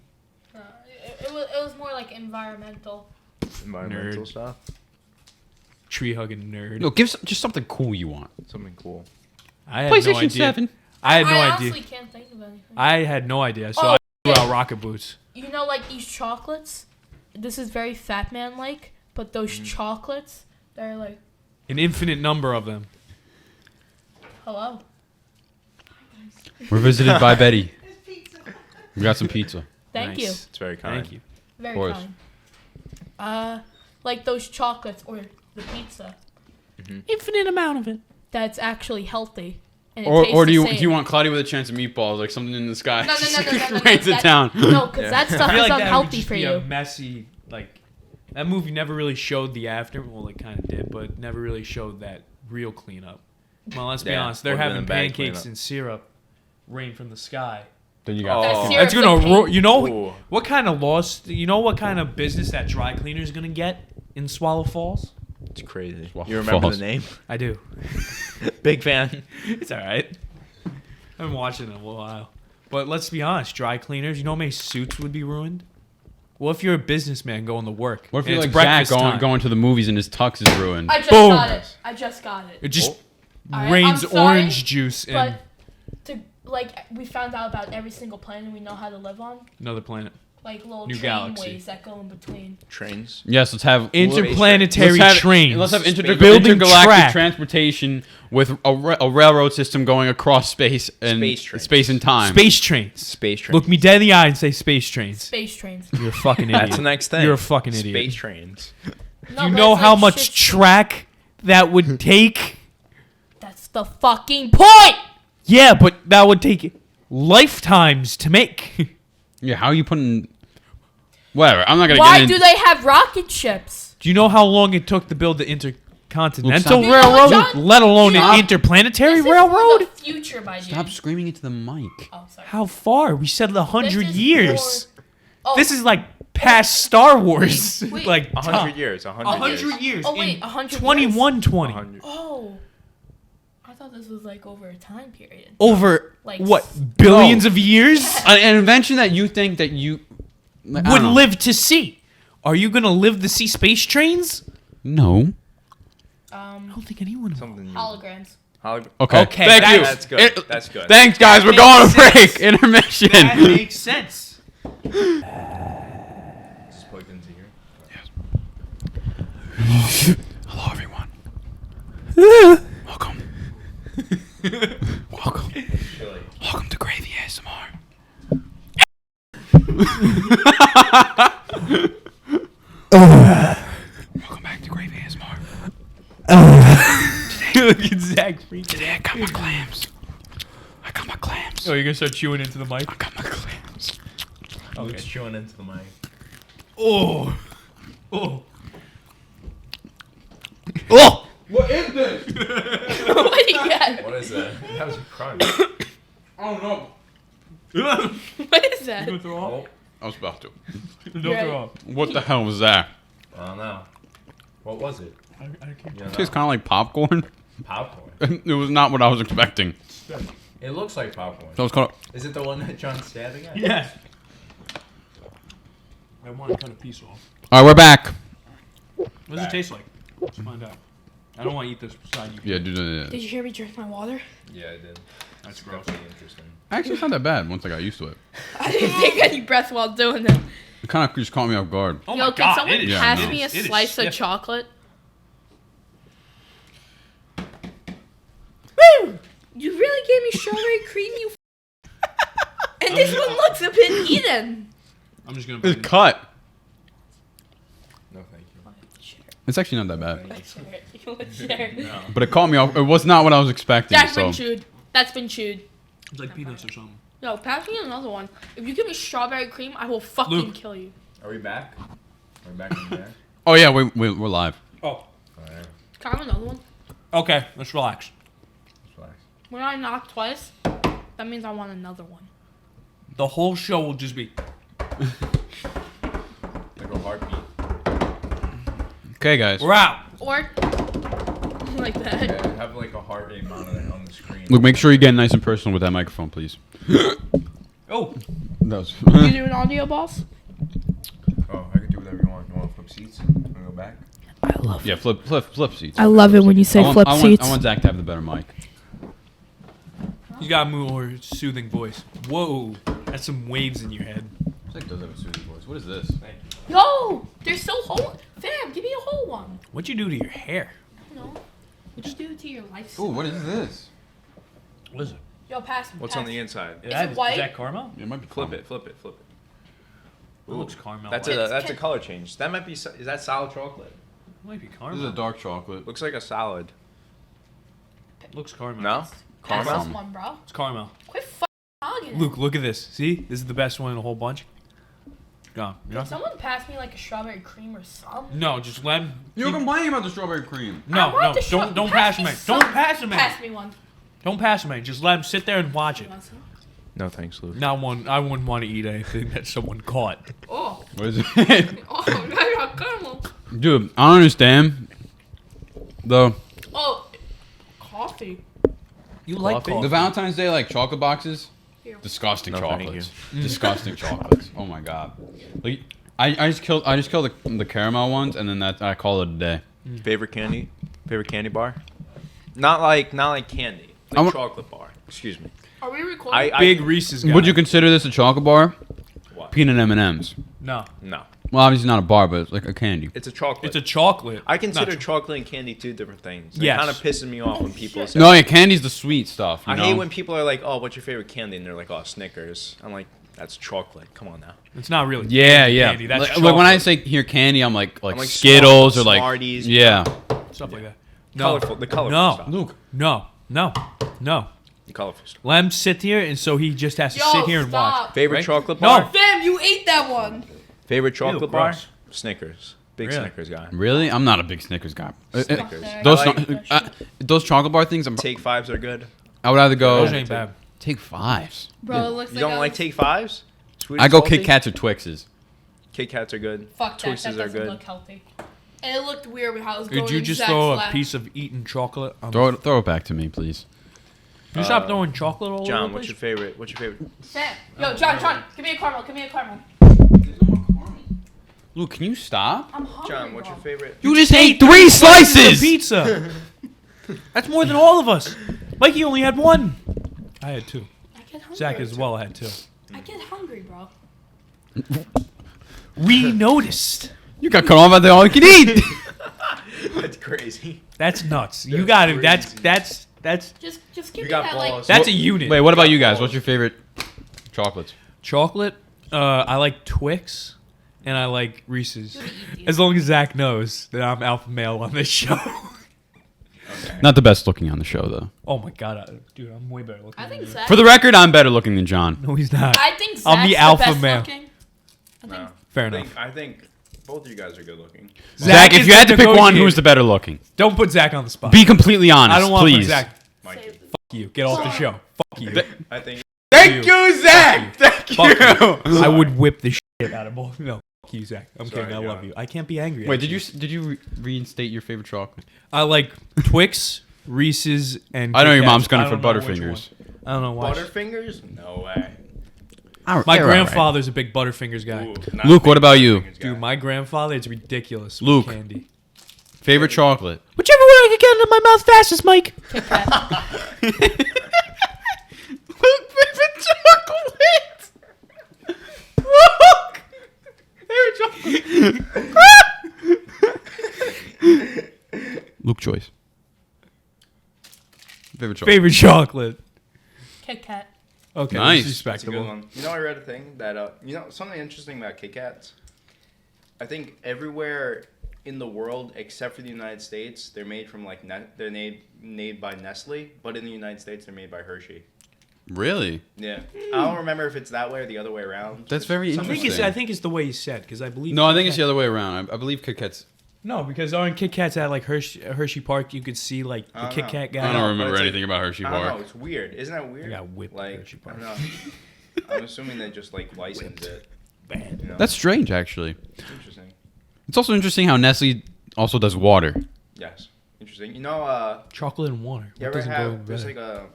It was more like environmental. Environmental Nerd. stuff. Tree hugging nerd. No, give just something cool you want. Something cool. I had no PlayStation idea. 7. I had no I idea. honestly can't think of anything. I had no idea, so Oh, I threw yeah. out rocket boots. You know, like these chocolates. This is very Fat Man like, but those chocolates, they're like, An infinite number of them. hello. We're visited by Betty. We got some pizza. Thank Nice. you. It's very kind. Thank you. Very course. kind. Like those chocolates or the pizza Infinite amount of it. that's actually healthy. And it Or tastes do you the same. do you want cloudy with a chance of meatballs, like something in the sky? No, no. Rains it That- down. No, because that Yeah. stuff I feel is like that would unhealthy just for be you. a messy, like, that movie never really showed the after. Well, it kind of did, but never really showed that real cleanup. Well, let's be Yeah, honest. They're would've been having a bad pancakes cleanup. and syrup rain from the sky. Then you Oh. got That That's syrup's gonna, a pain. you know, Ooh. what kind of loss? You know what kind of business that dry cleaner is gonna get in Swallow Falls? It's crazy. Well, You remember false. the name? I do. Big fan. It's all right. I've been watching it a while, but let's be honest. Dry cleaners. You know how many suits would be ruined? What if you're a businessman going to work? What if and you're it's like Jack breakfast time? going to the movies and his tux is ruined? I just Boom. got it. I just got it. It just Alright, rains I'm sorry, orange juice in But to like we found out about every single planet we know how to live on, another planet. like little New train galaxy. ways that go in between. Trains. Yes, let's have Interplanetary let's have, trains. Let's have Building intergalactic track. transportation with a railroad system going across space and Space trains. space and time. Space trains. Space trains. Look me dead in the eye and say space trains. Space trains. You're a fucking idiot. That's the next thing. You're a fucking idiot. Space trains. No, you but know it's how like much shit- track that would take? That's the fucking point. Yeah, but that would take lifetimes to make. Yeah, how are you putting? Whatever. I'm not gonna Why get in. do they have rocket ships? Do you know how long it took to build the intercontinental stop. You know what, railroad, John? let alone You know- an interplanetary This is railroad? for the future, my dude. Stop screaming into the mic. Oh, sorry. How far? We said This 100 is years. for- Oh, This is like past Star Wars. Wait. like 100 years. 100 years. years. Oh, wait, in 100 years? 2120. 100. Oh, I thought this was like over a time period. Over Like what? Billions of years? An invention that you think that you like, I Would don't know. live to see. Are you gonna live to see space trains? No. I don't think anyone will. Something new. Holograms. Okay. Okay, Thank you. That's good. It- That's good. Thanks, guys. We're That going makes to break. sense. Intermission. That makes sense. Just plugged into here. Hello, everyone. Welcome. Welcome. Chilly. Welcome to Gravy ASMR. Welcome back to Gravy ASMR. Look at Zach freaking. Today I got my clams. I got my clams. Oh, you're gonna start chewing into the mic? I got my clams. Luke's chewing into the mic. Oh. Oh. Oh! What is this? What do you get? What is that? That was a crunch. I don't know. What is that? Don't throw Oh, up. I was about to. Don't Right. throw up. What the hell was that? I don't know. What was it? I can't. You know, It tastes kind of like popcorn. popcorn. It was not what I was expecting. It looks like popcorn. So it's called. Is it the one that John's stabbing at? Yeah. I want to cut a piece off. All right, we're back. What does it taste like? Let's find out. I don't want to eat this beside you. Yeah, dude. Did you hear me drink my water? Yeah, I did. That's gross. Definitely interesting. Actually, it's not that bad once I got used to it. I didn't take any breath while doing it. It kind of just caught me off guard. Oh Yo, my can god, someone it is. Yeah, pass no. me a It is slice of stiff. chocolate? Woo! You really gave me strawberry cream, you and this one looks a bit eaten. I'm just gonna. It's cut. No, thank you. It's actually not that bad. Let's share it. Let's share it. No. But it caught me off. It was not what I was expecting. That's So been chewed. That's been chewed. It's like peanuts or something. Yo, pass me another one. If you give me strawberry cream, I will fucking Luke. kill you. Are we back? Are we back in there? Oh yeah, we're live. Oh. Alright, Can I have another one? Okay, let's relax. relax. When I knock twice, that means I want another one. The whole show will just be. Like a heartbeat. Okay, guys. We're out. Or like that. Yeah, have like a heart rate monitor on the screen. Look, make sure you get nice and personal with that microphone, please. Oh. That was. You do an audio, boss? Oh, I can do whatever you want. You want to flip seats? Want to go back? I love Yeah, flip seats. I love it when you say I want, flip I want, seats. I want Zach to have the better mic. You got a more soothing voice. Whoa. That's some waves in your head. Zach does have a soothing voice. What is this? Yo, there's still whole. Fam, give me a whole one. What'd you do to your hair? You know, what you do to your lifestyle? Ooh, what is this? What is it? Yo, pass me. What's pass on the inside? Is it white? Is that caramel? It might be Flip caramel. it, flip it, flip it. It looks caramel. That's It's a color change. That might be. Is that solid chocolate? Might be This caramel. is a dark chocolate. Looks like a salad. Looks caramel. No? Pass Caramel. this one, bro. It's caramel. Quit fucking hogging it. Luke, look at this. See? This is the best one in the whole bunch. Go. Can someone pass me like a strawberry cream or something? No, just let him. You were complaining about the strawberry cream. I No, want no, the straw- don't pass him me any. Don't some. pass him any. Pass me one. Don't pass him any. Just let him sit there and watch it. You want some? No thanks, Luke. Not one. I wouldn't want to eat anything that someone caught. Oh, What is it? oh, I got caramel. Dude, I don't understand. Though Oh, coffee. You like Coffee? coffee? the Valentine's Day like chocolate boxes, Here. disgusting No, thank chocolates. Disgusting chocolates. Oh my god. Like I just killed the caramel ones and then I call it a day. Favorite candy? Favorite candy bar? Not like candy. I Like wa- chocolate bar. Excuse me. Are we recording? Big Reese's guy. Would you consider this a chocolate bar? What? Peanut M&Ms. No. No. Well, obviously not a bar, but it's like a candy. It's a chocolate. It's a chocolate. I consider Not chocolate and candy two different things. It Yes. kind of pisses me off when people say. No, yeah, candy's the sweet stuff. You I know? hate when people are like, "Oh, what's your favorite candy?" and they're like, "Oh, Snickers." I'm like, "That's chocolate. Come on now." It's not really. Yeah, yeah. Candy. That's Like when I chocolate. say here candy, I'm like I'm like Skittles or like Smarties. yeah. Stuff like that. No. Colorful. The colorful No. stuff. Luke, No. No. The colorful stuff. Let him sit here, and so he just has to Yo, sit here and watch. stop. Favorite Right? chocolate No. bar? Fam, you ate that one. Favorite chocolate bar? gross. Snickers. Big Really? Snickers guy. really? I'm not a big Snickers guy. Snickers. Those I like- those chocolate bar things, Take fives are good. I would either go Those ain't bad. take fives. Bro, it looks You like don't I like was- Take Fives? Sweet I and go salty? Kit Kats or Twixes. Kit Kats are good. Fuck that. Twixes That are doesn't good. look healthy. And it looked weird with how it was going. Did you in just Zach's throw a lap. piece of eaten chocolate? On Throw it back to me, please. Can you stop throwing chocolate all John, over what's the your place? favorite? What's your favorite? Sam. Yo, John, give me a caramel. Give me a caramel. Luke, can you stop? I'm hungry. John, what's your bro. favorite? You just ate 3 slices. Pizza. That's more than all of us. Mikey only had one. I had 2. I get hungry. Zach as well had 2. I get hungry, bro. We noticed. You got cut off at the all you can eat. That's crazy. That's nuts. You That's got it. crazy. That's Just give You me got that balls. like. that's a unit. Wait, what about you guys? What's your favorite chocolates? Chocolate. I like Twix, and I like Reese's. You're the As long as Zach knows that I'm alpha male on this show. Not the best looking on the show though. Oh my god, dude, I'm way better looking. I think than you. Zach. For the record, I'm better looking than John. No, he's not. I think Zach's I'm the alpha best male. looking. I think No. Fair I enough. think, I think both of you guys are good looking. Zach, if is you had to the pick one, negotiator. who's the better looking? Don't put Zach on the spot. Be completely honest, I don't want to put please. Zach. Mikey. Save the- Fuck you. Get off the show. Fuck you. I think Thank you, Zach. Thank Fuck you. I would whip the shit out of both. No, fuck you, Zach. I'm Sorry, kidding. I love John. you. I can't be angry. Wait, at did you reinstate your favorite chocolate? I like Twix, Reese's, and. I know Kit your Kats. mom's gunning I for don't know which Butterfingers. one. I don't know why. Butterfingers? No way. My grandfather's a big Butterfingers guy. Ooh, not Luke, big what about you? Butterfingers guy. Dude, my grandfather, it's ridiculous. with Luke. Candy. Favorite chocolate? Whichever one I can get into my mouth fastest, Mike. Kit Kat. Favorite chocolate. Look. Favorite chocolate. Luke choice. Favorite chocolate. Favorite chocolate. Kit Kat. Okay, Nice. that's That's a good respectable. one. You know, I read a thing that something interesting about Kit Kats. I think everywhere in the world except for the United States, they're made from like they're made by Nestle, but in the United States they're made by Hershey. Really? Yeah, I don't remember if it's that way or the other way around. That's very Something interesting. I think it's the way you said because I believe. No, I think Kit it's the other way around. I believe Kit Kat's. No, because aren't Kit Kats at like Hershey Park? You could see like I the don't Kit know. Kat I guy. don't but remember it's like- anything about Hershey I don't know. Park. It's weird. Isn't that weird? I got whipped at Like, Hershey I Park. don't know. I'm assuming they just like licensed it. Bad. You know? That's strange, actually. interesting. It's also interesting how Nestle also does water. Yes, interesting. You know, Chocolate and water. you What ever doesn't have? go There's better? like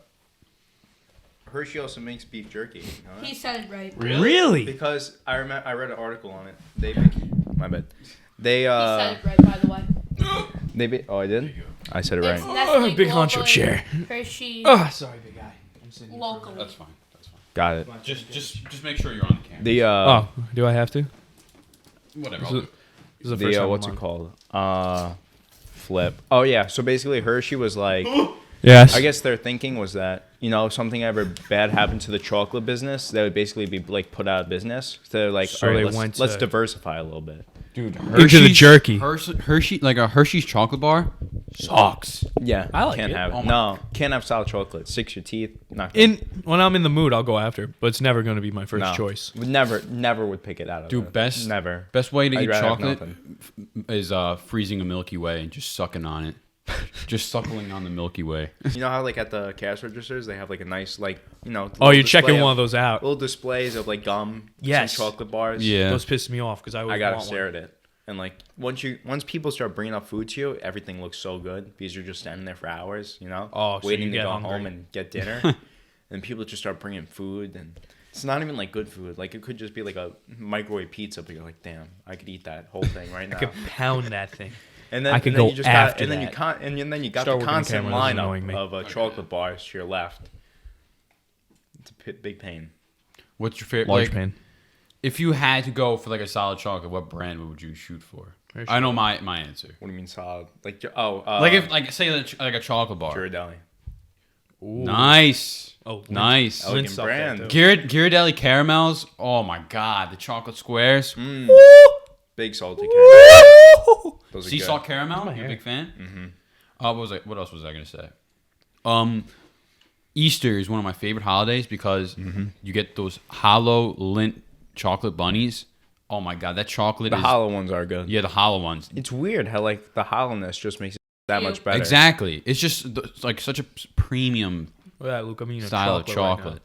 a Hershey also makes beef jerky. You know that? He said it right. Really? Because I remember I read an article on it. They make my bad. They He uh said it right, by the way. oh I did. I said it It's right. Nestle big honcho globally, chair. Hershey Oh, sorry, big guy. I'm sitting here. locally. That's fine. That's fine. Got it. Just make sure you're on the camera. The Oh, do I have to? Whatever. This I'll is- do it. This is the first the time what's I'm it on. called? Flip. Oh yeah. So basically, Hershey was like. Yes. I guess their thinking was that, you know, if something ever bad happened to the chocolate business, they would basically be like put out of business. So they're like, So all they right, went let's to- diversify a little bit. Dude, Into the jerky. Hershey, like a Hershey's chocolate bar, sucks. Yeah, I like can't it. have it. Oh my- No, can't have solid chocolate. Sticks your teeth. Not good. When I'm in the mood, I'll go after, but it's never going to be my first No. choice. Would never would pick it out of Dude, it. best never. Best way to I'd eat rather have chocolate nothing. is freezing a Milky Way and just sucking on it, just suckling on the Milky Way. You know how like at the cash registers they have like a nice like Oh, little you're checking display one of those out. little displays of like gum, Yes. some chocolate bars. Yeah. Those piss me off because I I always gotta want stare one. at it. And like once people start bringing up food to you, everything looks so good because you're just standing there for hours, you know, Oh, so waiting you to get go hungry. home and get dinner. And people just start bringing food, and it's not even like good food. Like it could just be like a microwave pizza, but you're like, damn, I could eat that whole thing right now. I could pound that thing. And then I could and then go you just after got, and then you that. con- and then you got Start the working the constant camera, this is annoying me. lineup of chocolate bars to your left. It's a big pain. What's your favorite? Large Like, pain. if you had to go for like a solid chocolate, what brand would you shoot for? Hershey. I know my answer. What do you mean solid? Like Like if like say like a chocolate bar. Ghirardelli. Nice. Oh, Nice. Elegant Lindt sucked brand. that, too. Ghirardelli caramels. Oh my god, the chocolate squares. Big salty caramel. Those are Sea good. salt caramel. You a hair. big fan? Mm-hmm. What else was I gonna say? Easter is one of my favorite holidays because you get those hollow Lindt chocolate bunnies. Oh my god, that chocolate The is hollow ones are good. yeah, the hollow ones. It's weird how like the hollowness just makes it that Ew. much better. Exactly. It's just it's like such a premium Look at that, Luke. I'm eating a style of chocolate right now. chocolate.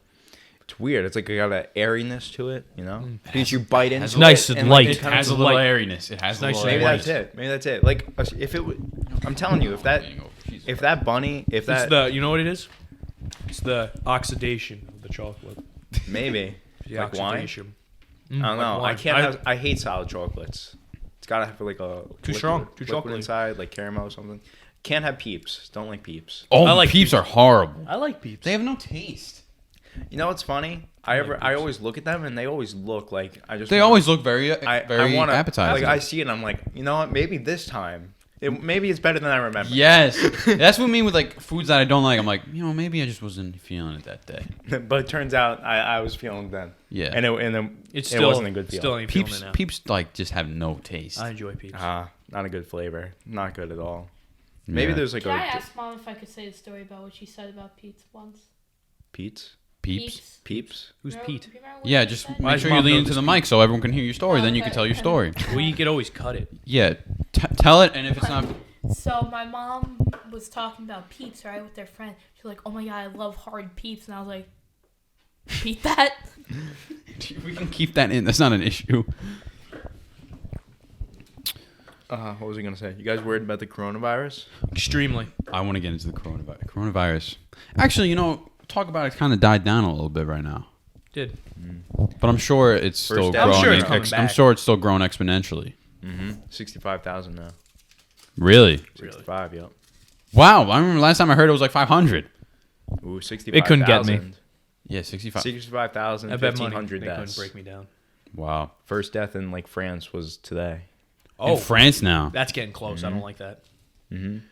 It's weird. It's like it got an airiness to it, you know? Because you bite into has it. nice and and light. like, It kind has a of little light. airiness. It has a nice little maybe airiness. that's it. Maybe that's it. Like if it would, I'm telling you, if that bunny, if It's that the, you know what it is? It's the oxidation of the chocolate. maybe The like wine. oxidation. I don't know. I wine. can't have. I hate solid chocolates. It's gotta have like a Too strong, too liquid chocolatey. inside, like caramel or something. Can't have Peeps. Don't like Peeps. Oh, I like Peeps are horrible. I like Peeps. They have no taste. You know what's funny? I always look at them and they always look like I just. They wanna- always look very I very wanna, appetizing. Like I see it, and I'm like, you know what? Maybe this time, maybe it's better than I remember. Yes, that's what I mean with like foods that I don't like. I'm like, maybe I just wasn't feeling it that day. But it turns out I was feeling then. Yeah. And it Still wasn't a good Still feeling. ain't feeling Peeps, it now. Peeps like just have no taste. I enjoy Peeps. Not a good flavor. Not good at all. Maybe Yeah. there's like Can I a ask Mom if I could say the story about what she said about Pete's once? Pete's Peeps. Peeps. Who's Remember- Pete? do you remember what Yeah, she just said? Why make does sure you Mom lean know into this the mic so everyone can hear your story. Then you can Okay. tell your story. Well, you could always cut it. Yeah, tell it, and if it's not, So my mom was talking about Peeps, right, with their friend. She's like, "Oh my god, I love hard Peeps," and I was like, "Beat that." we can keep that in. That's not an issue. What was I gonna say? You guys worried about the coronavirus? Extremely. I want to get into the coronavirus. Actually, talk about it kind of died down a little bit right now. Did. But I'm sure it's still First down. growing. I'm sure it's coming I'm back. sure it's still growing exponentially. 65,000 now. Really? 65. Yep. Wow. I remember last time I heard it was like 500. Ooh, 65,000. It couldn't get me. Yeah, 65. 65,000, I bet money 1,500 they deaths. couldn't break me down. Wow. First death in like France was today. In France now. That's getting close. I don't like that.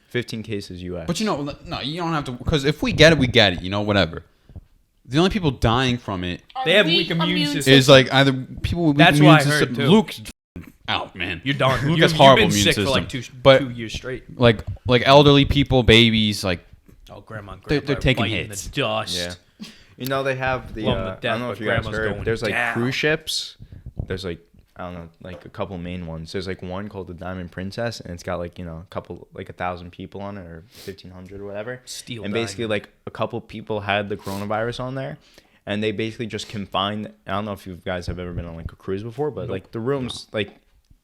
15 cases U.S. But no, you don't have to. Because if we get it, we get it. Whatever. The only people dying from it They have weak immune system. is like either people with weak That's immune what I heard, system. too. Luke's out, man. You're done. Luke You've has horrible been immune sick system. for like But- 2 years straight. Like elderly people, babies, like Oh, grandma and They're grandpa are taking biting hits. the dust. Yeah. They have the. Love 'em to I death, don't know but if you guys grandma's heard. going There's like down. cruise ships. There's like I don't know, like a couple main ones. There's like one called the Diamond Princess, and it's got like a couple, like 1,000 people on it, or 1,500 or whatever. Steel And basically, diamond. like a couple people had the coronavirus on there, and they basically just confined. I don't know if you guys have ever been on like a cruise before, but like the rooms, like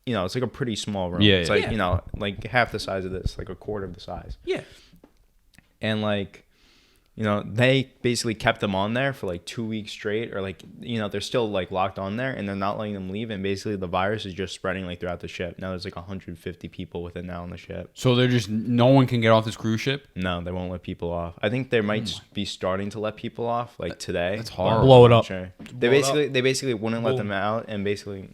it's like a pretty small room. Yeah, it's yeah. like like half the size of this, like a quarter of the size. Yeah. And like they basically kept them on there for like 2 weeks straight, or like they're still like locked on there, and they're not letting them leave, and basically the virus is just spreading like throughout the ship. Now there's like 150 people with it now on the ship. so they're just no one can get off this cruise ship. No, they won't let people off. I think they might be starting to let people off like today. That's but horrible. I'm Blow it not up. sure. Blow it up. They basically wouldn't let Boom. them out, and basically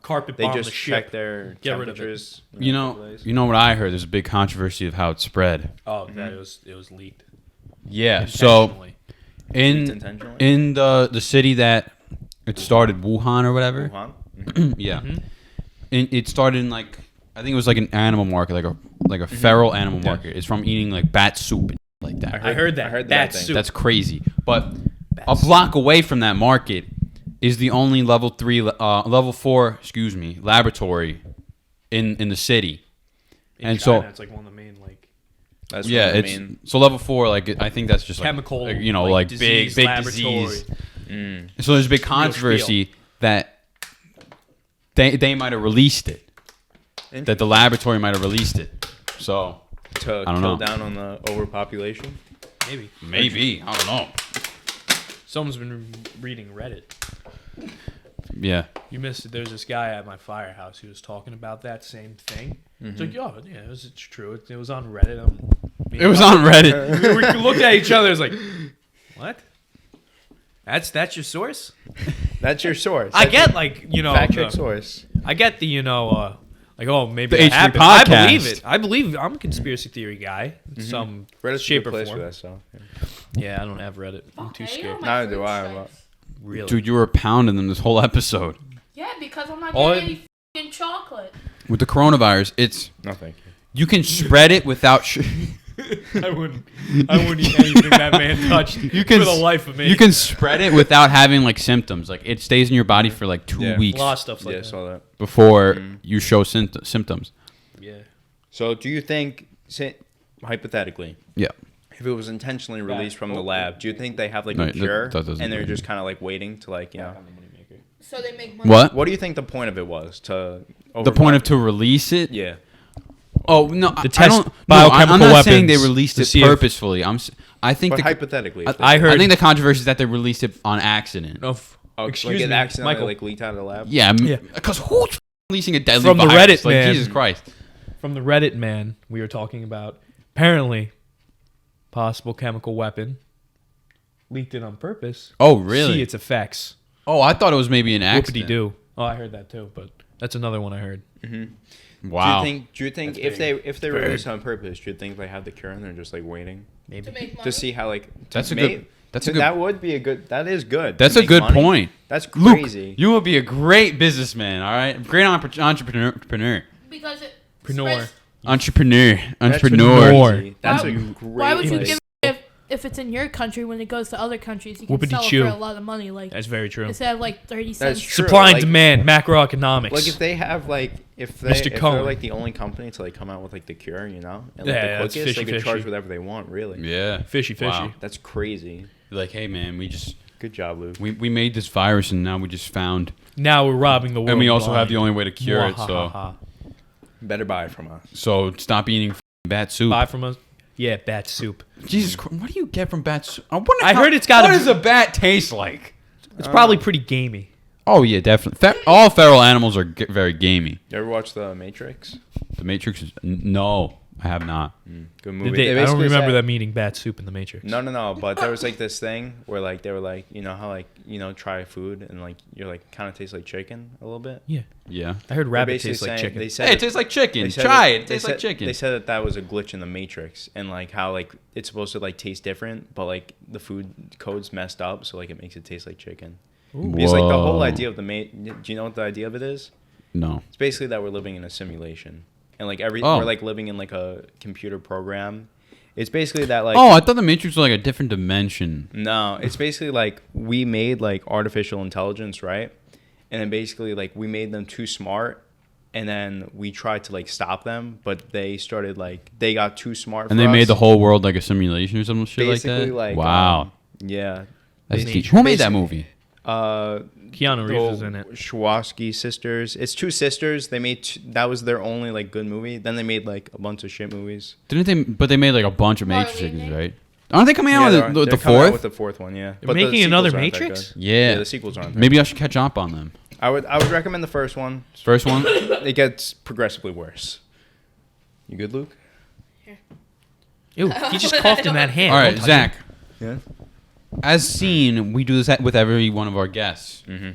Carpet they bomb just the ship. check their Get rid of it. temperatures. You know what I heard? There's a big controversy of how it spread. Oh, that it was leaked. Yeah. So Intentionally. intentionally. in the city that it started, Wuhan or whatever. Wuhan? Yeah. Mm-hmm. It started in like I think it was like an animal market, like a feral animal market. It's from eating like bat soup and like that. I heard that. I heard Bat that thing. soup. That's crazy. But a block away from that market is the only level 4, laboratory in the city. In and China, so it's like one of the main like That's yeah, what I it's mean. so level 4. Like I think that's just chemical, like, like disease big laboratory. disease. Mm. So there's a big controversy that they might have released it. That the laboratory might have released it. So To I don't kill know. down on the overpopulation. Maybe. I don't know. Someone's been reading Reddit. Yeah. You missed it. There's this guy at my firehouse who was talking about that same thing. It's like, oh, yeah, it's true. It was on Reddit. It was on Reddit. We looked at each other. It's like, what? That's your source? That's your source. I That's get your like fact check source. I get the like, oh, maybe The it H3 happened. I believe podcast. it. I believe I'm a conspiracy theory guy. In some Reddit's shape a good or place form. for that stuff. Yeah. Yeah, I don't have Reddit. I'm too Okay, scared. my Neither do fruit I, stripes. Really? Dude, you were pounding them this whole episode. Yeah, because I'm not All getting any fucking chocolate. With the coronavirus, it's No, thank you. you can spread it without I wouldn't eat anything that man touched You can for the s- life of me. you can spread it without having like symptoms. Like it stays in your body for like 2 Yeah. weeks a lot of stuff like Yeah, that. saw that. before you show symptoms. Yeah. So, do you think, hypothetically, Yeah. if it was intentionally released from the lab, do you think they have like No, a that- cure, that doesn't and they're mean- just kind of like waiting to like So they make money. What? What do you think the point of it was to? The point of to release it? Yeah. Oh no, I test don't. I'm biochemical not saying they weapons released to it see if- purposefully. I think But the, hypothetically, if they I did. heard. I think the controversy is that they released it on accident. No, Oh, excuse like it me, accidentally Michael. like leaked out of the lab. Yeah, Yeah. because who's releasing a deadly From the virus? Reddit like, man. Jesus Christ. From the Reddit man, we were talking about apparently possible chemical weapon leaked it on purpose. Oh really? See its effects. Oh, I thought it was maybe an Whoopity accident. do. Oh, I heard that too, but that's another one I heard. Wow. Do you think if they release it on purpose, do you think they have the cure and they're just like waiting To Maybe. make money. to see how like That's a may- good. That's a good. That would be a good. That is good. That's to a make good money. point. That's Luke, crazy. you will be a great businessman. All right, great entrepreneur. Because it Preneur. spreads- Entrepreneur. That's Entrepreneur. crazy. That's a Why- great. Why would you like- give it if it's in your country when it goes to other countries? You can Whoopity sell chew. it for a lot of money. Like That's very true. instead of like 30 That's cents. true. Supply and like- demand, macroeconomics. Like if they have like if Mr. they're Cohen. like the only company to like come out with like the cure, and Yeah, like that's the quickest, they fishy, can charge fishy. whatever they want. Really, Yeah. Fishy. Wow. that's crazy. Like, hey man, Good job, Luke. we made this virus and now we just found, Now we're robbing the world. and we also blind. have the only way to cure it. So Mwahaha. Better buy it from us. stop eating bat soup. Buy from us. Yeah, bat soup. Jesus Christ, what do you get from bat soup? I heard it's got What a- does a bat taste like? It's probably pretty gamey. Oh yeah, definitely. All feral animals are very gamey. You ever watch The Matrix? The Matrix is no. I have not. Good movie. I They don't basically remember said- them eating bat soup in the Matrix. No. But there was like this thing where like they were like, you know how like try food and like you're like kind of tastes like chicken a little bit. Yeah. I heard They're rabbit basically tastes like saying- chicken. They said Hey, it that- tastes like chicken. they said Try that- it. It they tastes like said- chicken. They said that was a glitch in the Matrix and like how like it's supposed to like taste different, but like the food code's messed up, so like it makes it taste like chicken. Because like the whole Whoa. idea of the do you know what the idea of it is? No. It's basically that we're living in a simulation, and like Oh. we're like living in like a computer program. It's basically that like Oh, I thought the Matrix was like a different dimension. no, it's basically like we made like artificial intelligence, right? And then basically like we made them too smart, and then we tried to like stop them, but they started like they got too smart. And for they made us. the whole world like a simulation or some shit basically like that. like Wow. yeah. That's Basi- deep. Who made that basically- movie? Keanu the Reeves is in it. Schwarzenegger sisters. It's two sisters. They made that was their only like good movie. Then they made like a bunch of shit movies. Didn't they? But they made like a bunch of Are we Matrixes, made? right? Aren't they coming out they're- with the they're coming out fourth? with the fourth one, yeah. They're But the making another sequels aren't that Matrix? good. Yeah. The sequels aren't. Maybe I should catch up on them. I would recommend the first one. First one. It gets progressively worse. You good, Luke? Ew, he just coughed in that hand. All Don't right, touch Zach. Yeah. As seen, we do this with every one of our guests. Mm-hmm.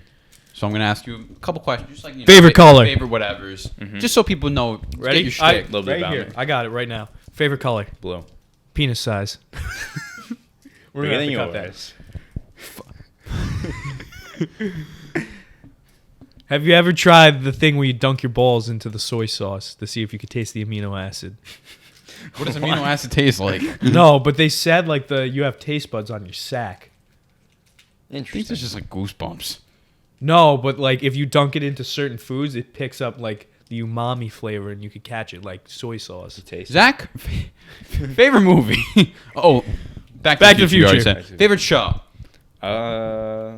So I'm gonna ask you a couple questions, just like Favorite color. favorite whatevers, Mhm. just so people know. it. Ready? Get your I, shtick. Little bit right about here. me. I got it right now. Favorite color? Blue. Penis size. We're Bigger gonna than have to cut that. yours. Have you ever tried the thing where you dunk your balls into the soy sauce to see if you could taste the amino acid? What does amino acid taste like? No, but they said like you have taste buds on your sack. I think Interesting. it's just like goosebumps. No, but like if you dunk it into certain foods, it picks up like the umami flavor and you could catch it like soy sauce. Taste. Zach, favorite movie? Oh, Back Back to the you already Future. said. Favorite show?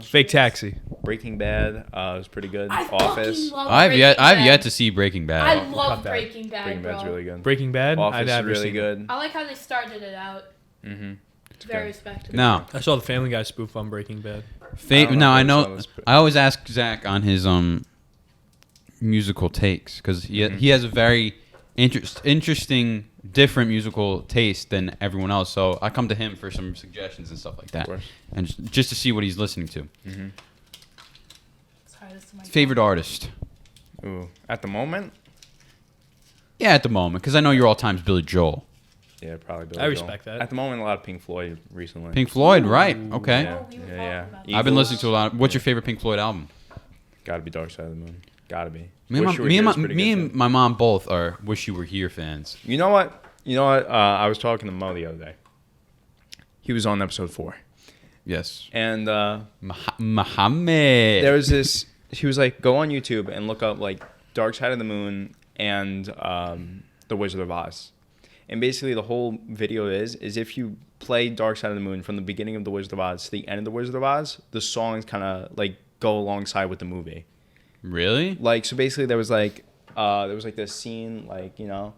Fake Taxi. Breaking Bad was pretty good. I Office. fucking love I've Breaking I've Bad. yet to see Breaking Bad. I Not love bad. Breaking Bad, Breaking Bad's bro. really good. Breaking Bad. Office I've is never really seen it. good. I like how they started it out. Mm-hmm. Very good. respectable. No, I saw the Family Guy spoof on Breaking Bad. don't know no, if I I know. saw this, but- I always ask Zach on his musical takes because he has a very interesting, different musical taste than everyone else. So I come to him for some suggestions and stuff like that, course. and just to see what he's listening to. Mm-hmm. Sorry, this is my Favorite artist? Ooh, at the moment, Yeah, at the moment, because I know you're all times Billy Joel. yeah, probably. Billy I Joel. respect that. At the moment, a lot of Pink Floyd recently. Pink Floyd, right? Okay. Yeah, Oh, we were yeah, talking yeah. about Eagles. I've been listening to a lot. What's your favorite Pink Floyd album? Gotta be Dark Side of the Moon. Gotta be. Me, Wish and, You my, Were me, Here and, my, is pretty me good, and too. my mom both are Wish You Were Here fans. You know what? I was talking to Mo the other day. He was on episode 4, Yes. and Muhammad. there was this. He was like, go on YouTube and look up like Dark Side of the Moon and The Wizard of Oz. And basically, the whole video is if you play Dark Side of the Moon from the beginning of The Wizard of Oz to the end of The Wizard of Oz, the songs kind of like go alongside with the movie. Really? Like, so basically, there was like this scene, like, you know,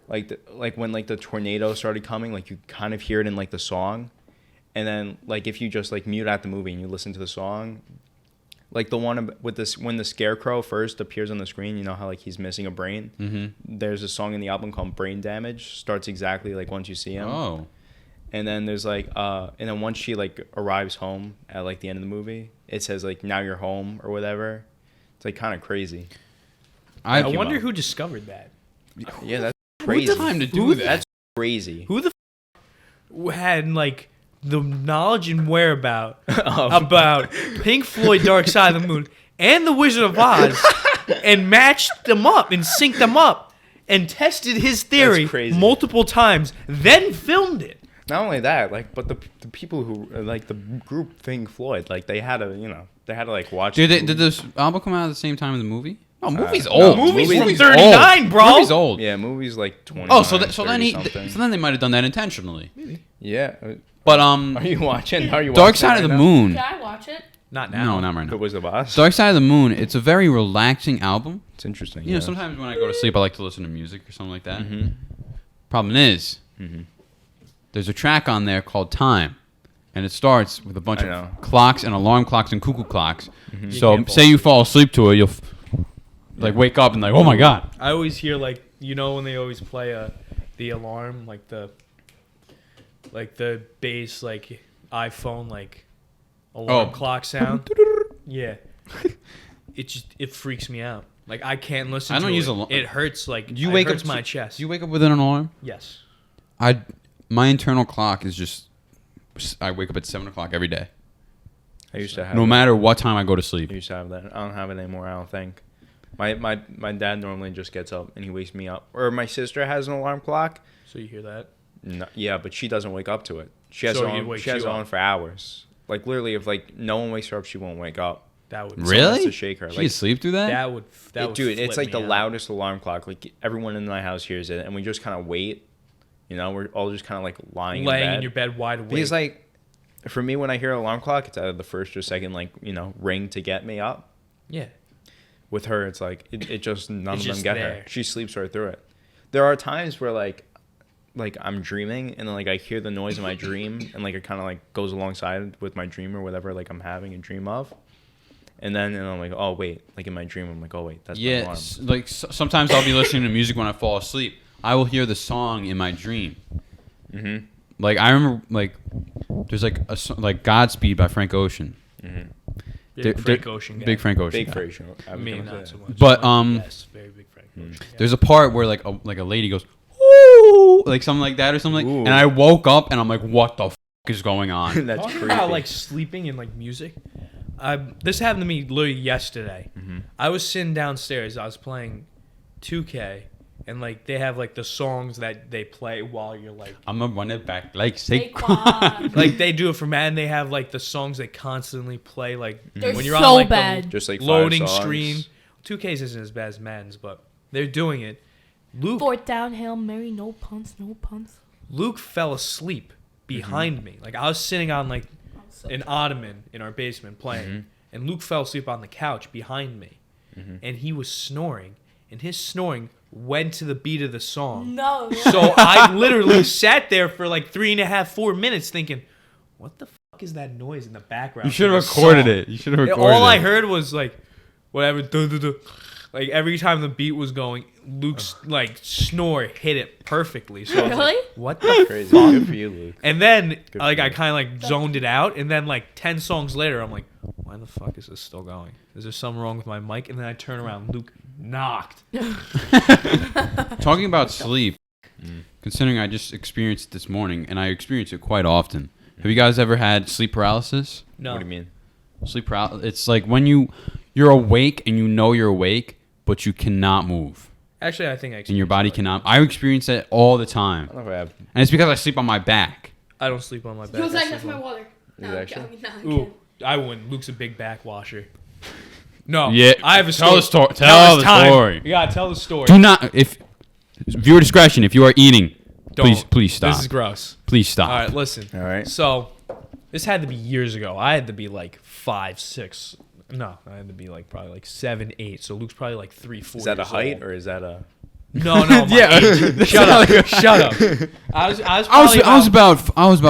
like when like the tornado started coming, like you kind of hear it in like the song, and then like if you just like mute out the movie and you listen to the song, like the one with this when the scarecrow first appears on the screen, you know how like he's missing a brain. Mm-hmm. There's a song in the album called Brain Damage. Starts exactly like once you see him. Oh. And then there's like and then once she like arrives home at like the end of the movie, it says like now you're home or whatever. It's like kind of crazy. I Thank you, wonder Mom. who discovered that. Yeah, that's Who crazy. had time to do that? That's crazy. Who the had like the knowledge and whereabout Um, about Pink Floyd, Dark Side of the Moon, and The Wizard of Oz, and matched them up and synced them up and tested his theory That's crazy. multiple times, then filmed it. Not only that, like, but the people who like the group Pink Floyd, like they had to like watch. Did the movie. this album come out at the same time as the movie? Oh, movie's no, old. movie's from Movie's 39, old. bro. Movie's old. Yeah, movies like 20. Oh, so then they might have done that intentionally. Yeah. But Are you watching? Are you Dark watching Side of right the now? Moon. Can I watch it? Not now. No, not right The now. Wizard of Oz. Dark Side of the Moon. It's a very relaxing album. It's interesting. You know, sometimes when I go to sleep, I like to listen to music or something like that. Mm-hmm. Problem is, Mm-hmm. there's a track on there called Time, and it starts with a bunch I know. of clocks and alarm clocks and cuckoo clocks. Mm-hmm. So can't fall say you fall asleep to it, you'll like wake up and like, oh my god. I always hear like when they always play the alarm, like the base, like iPhone, like alarm clock sound. Yeah, it freaks me out. Like I can't listen. I don't to use it. alarm. It hurts. Like Do you it wake hurts up? my chest. Do you wake up with an alarm? Yes. My internal clock is just. I wake up at 7 o'clock every day. I used to have. No that. matter what time I go to sleep. I used to have that. I don't have it anymore. I don't think. My dad normally just gets up and he wakes me up. Or my sister has an alarm clock. So you hear that? No, yeah, but she doesn't wake up to it. She has So it he on. wakes She has you it on up. for hours. Like literally, if like no one wakes her up, she won't wake up. That would Someone has Really? to shake her. She Like, can sleep through that? That would dude, it's flip like the me out. loudest alarm clock. Like everyone in my house hears it, and we just kind of wait. You know, we're all just kind of like lying Laying in bed. in your bed wide awake. Because like, for me, when I hear an alarm clock, it's either the first or second like ring to get me up. yeah. With her, it's like it just none It's of them just get there. her. She sleeps right through it. There are times where like I'm dreaming and then like I hear the noise in my dream and like it kind of like goes alongside with my dream or whatever like I'm having a dream of. And I'm like, oh wait, like in my dream I'm like, oh wait, that's my Yeah, alarm. like sometimes I'll be listening to music when I fall asleep. I will hear the song in my dream. Mm-hmm. Like I remember, like there's like like Godspeed by Frank Ocean. Mm-hmm. Big Frank Ocean guy. Big Frank Ocean. Big guy. Frasier. I was Me, gonna not say. so much. But, yes, very big Frank Hmm. Ocean. guy. There's a part where like a lady goes, "Ooh," like something like that or something. Ooh. And I woke up and I'm like, what the f- is going on? That's Talking creepy. about like sleeping and like music. This happened to me literally yesterday. Mhm. I was sitting downstairs. I was playing 2K, and like they have like the songs that they play while you're like, I'm gonna run it back like Saquon. Saquon. like they do it for Madden. They have like the songs they constantly play like They're when you're so on like bad. Just like the five loading songs. screen. 2K's isn't as bad as Madden's, but they're doing it. Fourth down, Hail Mary, no punts, no punts. Luke fell asleep behind me. Like I was sitting on like an ottoman in our basement playing, and Luke fell asleep on the couch behind me, and he was snoring, and his snoring went to the beat of the song. No. So I literally sat there for like 3.5, 4 minutes thinking, what the fuck is that noise in the background? You should have of the recorded song? it. You should have recorded All I it. heard was like, whatever, duh, duh, duh. Like every time the beat was going, Luke's like snore hit it perfectly. So I was like, Really? what the Crazy. Good for you, Luke. And then Good like for I you. kind of like zoned it out, and then like 10 songs later, I'm like, why the fuck is this still going? Is there something wrong with my mic? And then I turn around, Luke knocked. Talking about sleep, considering I just experienced it this morning, and I experience it quite often. Have you guys ever had sleep paralysis? No, What do you mean? Sleep paralysis. It's like when you're awake and you know you're awake, but you cannot move, actually, I think I and your body cannot. I experience that all the time, I don't know if I have. and it's because I sleep on my back. I don't sleep on my back. He was I like, sleep that's my on- water. Is it actually? Ooh, I wouldn't. Luke's a big back washer. No, Yeah, I have a tell story. the story. Tell the story. You gotta tell the story. Do not, if viewer discretion, if you are eating, Don't. please stop. This is gross. Please stop. All right, listen. All right. So, this had to be years ago. I had to be like 5, 6. No, I had to be like probably like 7, 8. So Luke's probably like 3, 4. Is that a years height old. or is that a? No, my Yeah. age. Shut up. Shut up. I was I was about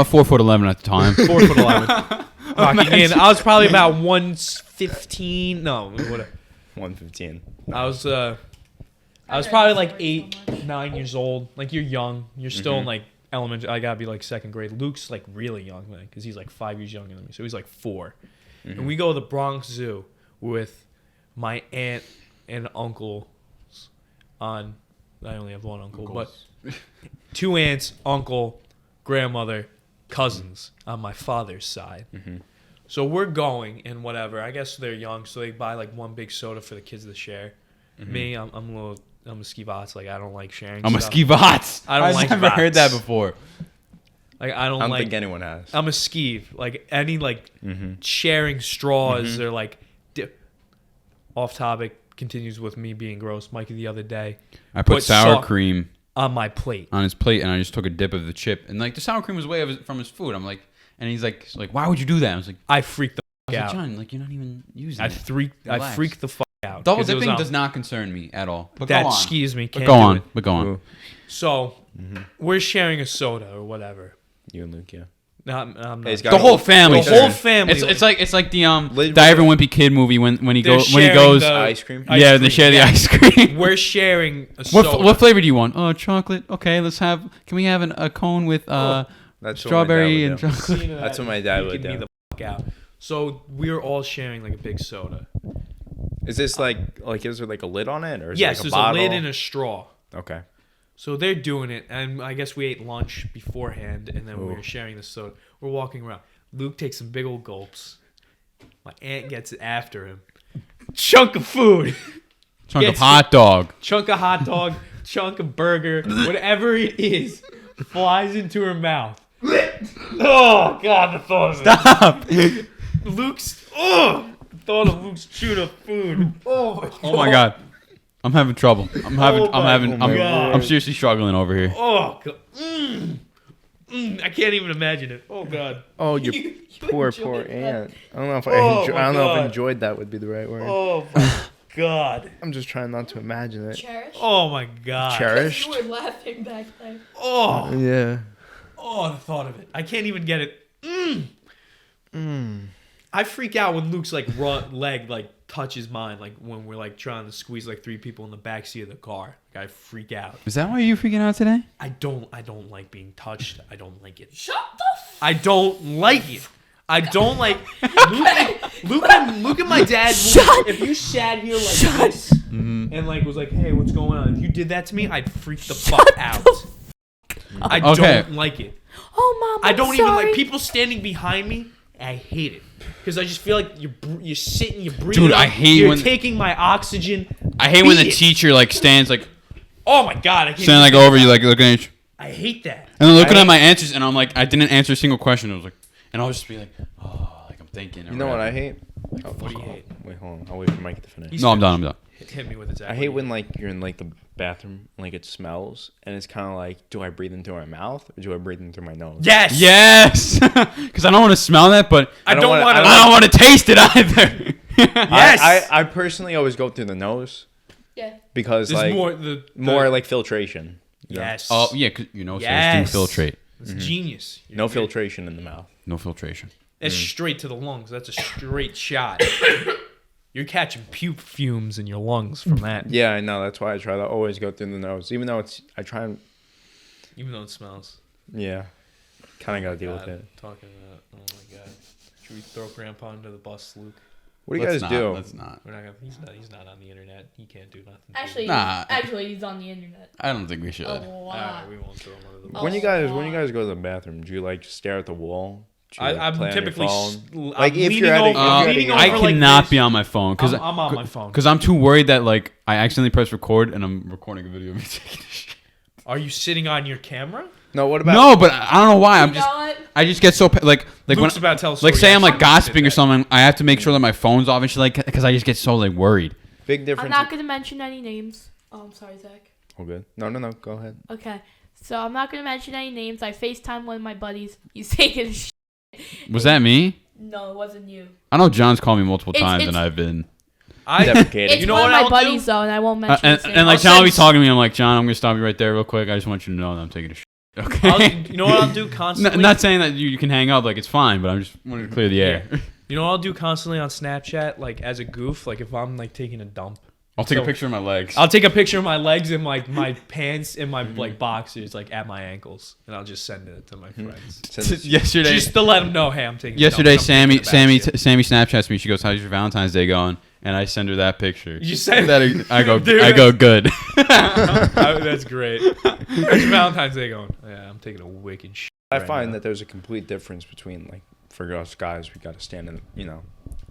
4'11" at the time. 4'11". I was probably about 115. No, whatever. 115. I was probably like 8, 9 years old. Like you're young. You're still in like elementary. I gotta be like second grade. Luke's like really young, man, because he's like 5 years younger than me. So he's like 4. And we go to the Bronx Zoo with my aunt and uncles on. I only have one uncle, but 2 aunts, uncle, grandmother, cousins on my father's side. So we're going and whatever. I guess they're young, so they buy like one big soda for the kids to share. Me, I'm a skivats. Like I don't like sharing. I'm a stuff. skivats. I don't like I've never heard that Vats. before. Like I don't like. think anyone has. I'm a skeeve. Like any like sharing straws or like off topic continues with me being gross. Mikey the other day I put sour salt cream on my plate. on his plate, and I just took a dip of the chip, and like the sour cream was away from his food. I'm like, and he's like, why would you do that? I was like, I freaked the I was fuck like, out. John, like you're not even using I it. freaked Relax. the fuck out. Double 'cause it was dipping on- does not concern me at all. But that go on. skeeves me. But Can't go do it. on. But go on. Ooh. So we're sharing a soda or whatever. You and Luke, yeah. No, I'm not. He's got The whole family. The whole family. It's like the Liz- Diver Wimpy kid movie when he They're goes when he sharing goes. the ice cream. ice Yeah, cream, they share the yeah. ice cream. We're sharing a soda. What flavor do you want? Oh, chocolate. Okay, let's have. Can we have a cone with That's what strawberry my and dad would do. chocolate? Scene of That's that what my dad would freaking me do. the fuck out. So we're all sharing like a big soda. Is this like is there like a lid on it or is Yes, it like there's a bottle? a lid and a straw. Okay. So they're doing it, and I guess we ate lunch beforehand, and then we Ooh. were sharing the soda. We're walking around. Luke takes some big old gulps. My aunt gets after him. Chunk of food. Chunk of Gets- hot dog. Chunk of hot dog, chunk of burger, whatever it is, flies into her mouth. Oh God, the thought of it. Stop. Luke's thought of Luke's chewed up food. Oh Oh my god. I'm having trouble. I'm having. Oh I'm my having. I'm, God. I'm seriously struggling over here. Oh God. I can't even imagine it. Oh God. Oh, your You poor enjoyed that. aunt. I don't know if Oh, I my don't know if God. enjoyed that would be the right word. Oh my God. I'm just trying not to imagine it. Cherish. Oh my God. Cherished. You were laughing back there. Oh. Yeah. Oh, the thought of it. I can't even get it. I freak out when Luke's like leg like touches mine, like when we're like trying to squeeze like 3 people in the backseat of the car. Like, I freak out. Is that why you're freaking out today? I don't like being touched. I don't like it. Shut the f. I don't like it. I don't like Luke and my dad. If you sat here like this and like was like, "Hey, what's going on?" If you did that to me, I'd freak the fuck out. I Okay. don't like it. Oh, mom. I don't even sorry. like people standing behind me. I hate it because I just feel like you're sitting, you're breathing. Dude, up, I hate you're when- taking my oxygen. I hate when the Beat it. teacher like stands like Oh my God, I can't. standing like even- over you like looking at you I hate that. and then looking I- at my answers and I'm like I didn't answer a single question. I was like and I'll just be like like I'm thinking. or You know what I whatever. hate? Oh, What do you hate? Wait, hold on. I'll wait for Mike to finish. No, I'm done. I'm done. Hit me with it. Zach. I hate when like you're in like the bathroom, like it smells, and it's kind of like, do I breathe into my mouth or do I breathe into my nose? Yes. Yes, because I don't want to smell that, but I don't want to. I don't want to taste it either. Yes. I personally always go through the nose Yeah. because There's like more like filtration. you know? Yes. Oh yeah, 'cause you know, Yes. so infiltrate. It's genius. No You're- filtration in the mouth. No filtration. That's straight to the lungs. That's a straight shot. You're catching puke fumes in your lungs from that, Yeah, I know. That's why I try to always go through the nose, even though I try and even though it smells. kind of got to deal with God, it. Talking about, oh my God. Should we throw Grandpa under the bus, Luke? What do you Let's guys not, do? Let's not. We're not gonna. He's not on the internet. He can't do nothing. Actually, Nah. he's on the internet. I don't think we should. A All right, lot. we won't throw him under the bus. When you Oh, guys God. go to the bathroom, do you like just stare at the wall? Do you, like, I'm play on your typically phone? I'm Like, if leaning you're at a- over, if I'm you're at leaning a- over I like cannot this. be on my phone because I'm on my phone. I'm too worried that like I accidentally press record and I'm recording a video of me taking a shit. Are you sitting on your camera? No, what about No, but I don't know why. I'm You just know what? I just get so like when Luke's about to tell a story. like say I'm like Actually, gossiping or sit something. I have to make sure that my phone's off and shit like because I just get so like worried. big I'm difference? not gonna mention any names. Oh, I'm sorry, Zach. Oh, good. No. Go ahead. Okay, so I'm not gonna mention any names. I FaceTime one of my buddies. He's taking a shit. Was that me? No, it wasn't you. I know John's called me multiple It's- times it's- and I've been Deprecating. It's You know one what of my I'll do? buddies though, and I won't mention and, his name. and like I'll John will be send- talking to me. I'm like John, I'm gonna stop you right there real quick. I just want you to know that I'm taking a shit. Okay. You know what I'll do constantly? Not saying that you can hang up like it's fine, but I'm just wanting to clear the air. You know what I'll do constantly on Snapchat, like as a goof, like if I'm like taking a dump. I'll take a So- picture of my legs. I'll take a picture of my legs and like my pants and my like boxers like at my ankles, and I'll just send it to my friends. yesterday, Just to let them know, hey, I'm taking. a dump, yesterday, I'm taking Sammy a bad shit. Sammy Snapchats me. She goes, "How's your Valentine's Day going?" And I send her that picture. You send that? I go, Dude, I go good. That's great. How's your Valentine's Day going? Yeah, I'm taking a wicked shit. I right find now. that there's a complete difference between like for us guys, we got to stand in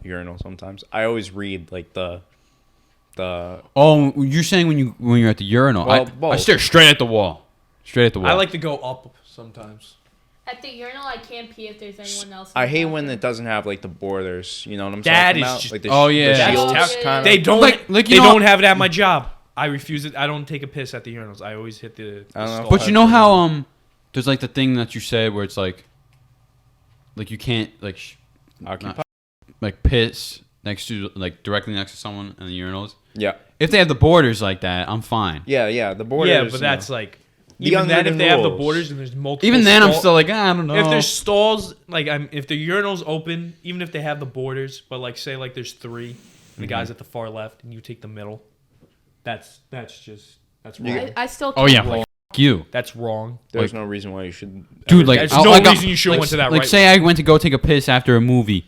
urinal sometimes. I always read like the Oh, you're saying when you're at the urinal? Well, I both. stare straight at the wall. Straight at the wall. I like to go up sometimes. At the urinal, I can't pee if there's anyone else. in I the hate when bathroom. it doesn't have like the borders. You know what I'm That talking is about? just- Like the Oh, yeah. the That's shields terrible. kind of. They don't. Like they you know- don't have it at my job. I refuse it. I don't take a piss at the urinals. I always hit the. I don't know. stall. But you know how there's like the thing that you said where it's like you can't like Occupy. like piss next to like directly next to someone in the urinals. Yeah, If they have the borders like that, I'm fine. yeah. The borders. Yeah, but you that's know. like even then, if unwritten they have the rules. borders and there's multiple, Even then, I'm stall- still like, I don't know. If there's stalls, like if the urinal's open, even if they have the borders, but like say like there's 3, and the guy's at the far left, and you take the middle, that's wrong. Yeah. I still. Oh yeah, can't- fuck you, That's wrong. There's like- no reason why you should. dude. Like, There's I'll- no I got- reason you shouldn't like, went to that Like, right say I went to go take a piss after a movie,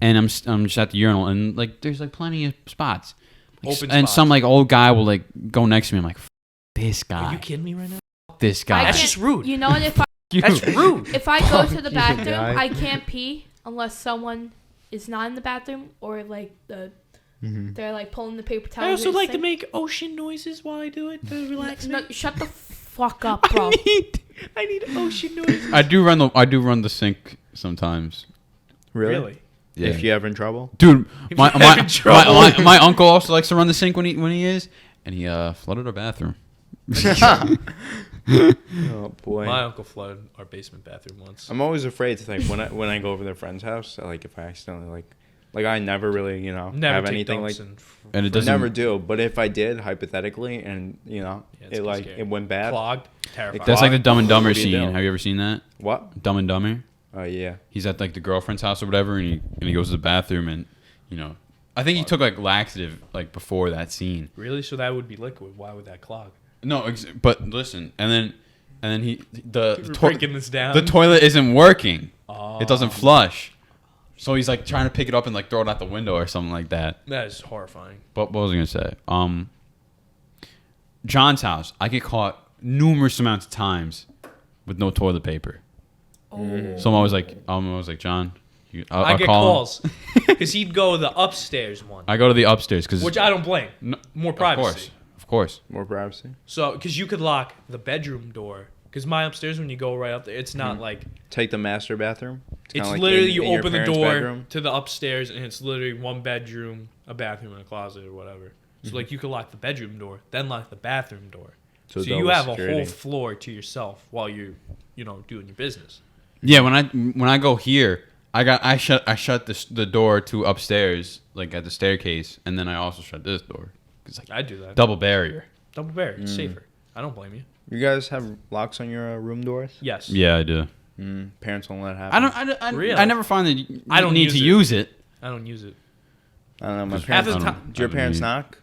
and I'm just at the urinal, and like there's like plenty of spots. Like, Open and spots. some like old guy will like go next to me. I'm like, this Are you guy, kidding me right now? this I guy. That's can't- just rude. You know what? If I You. That's rude. if I go to the you bathroom, guy. I can't pee unless someone is not in the bathroom or like they're like pulling the paper towel. I also like to make ocean noises while I do it to relax No, me. shut the fuck up, bro. I need ocean noises. I do run the sink sometimes. Really? Yeah. If you ever in trouble. Dude, If my you're my, having trouble. my uncle also likes to run the sink when he is, and he flooded our bathroom. Oh boy. My uncle flooded our basement bathroom once. I'm always afraid to like when I go over their friend's house, like if I accidentally like I never really Never have take anything dumps like. And it I doesn't. never do, but if I did hypothetically, and Yeah, it's it like scary. it went bad. Clogged. Terrifying. That's like the Dumb and Dumber What do you scene. do? Have you ever seen that? What? Dumb and Dumber. Oh yeah. He's at like the girlfriend's house or whatever, and he goes to the bathroom, and I think he took like laxative like before that scene. Really? So that would be liquid. Why would that clog? No, but listen, and then the We're to- breaking this down. the toilet isn't working. Oh, It doesn't flush. So he's like trying to pick it up and like throw it out the window or something like that. That is horrifying. But what was I gonna say? John's house. I get caught numerous amounts of times with no toilet paper. So I'm always like, John, I'll I get call him. calls because he'd go the upstairs one, I go to the upstairs because which I don't blame. More privacy. Of course. More privacy. So because you could lock the bedroom door. Because my upstairs, when you go right up there, it's not like Take the master bathroom. it's kinda like literally in you your open the parents' door bedroom. to the upstairs, and it's literally one bedroom, a bathroom, and a closet or whatever. So like you could lock the bedroom door, then lock the bathroom door. So you double have security. a whole floor to yourself while you're, doing your business. Yeah, when I go here, I shut the door to upstairs, like at the staircase, and then I also shut this door. It's like I do that. double barrier. Double barrier. It's safer. I don't blame you. You guys have locks on your room doors? Yes. Yeah, I do. Parents won't let it happen. Really? I never find that you I don't need to use use it. I don't use it. I don't know. My Half parents. the I time- don't- Do your I don't parents need- knock?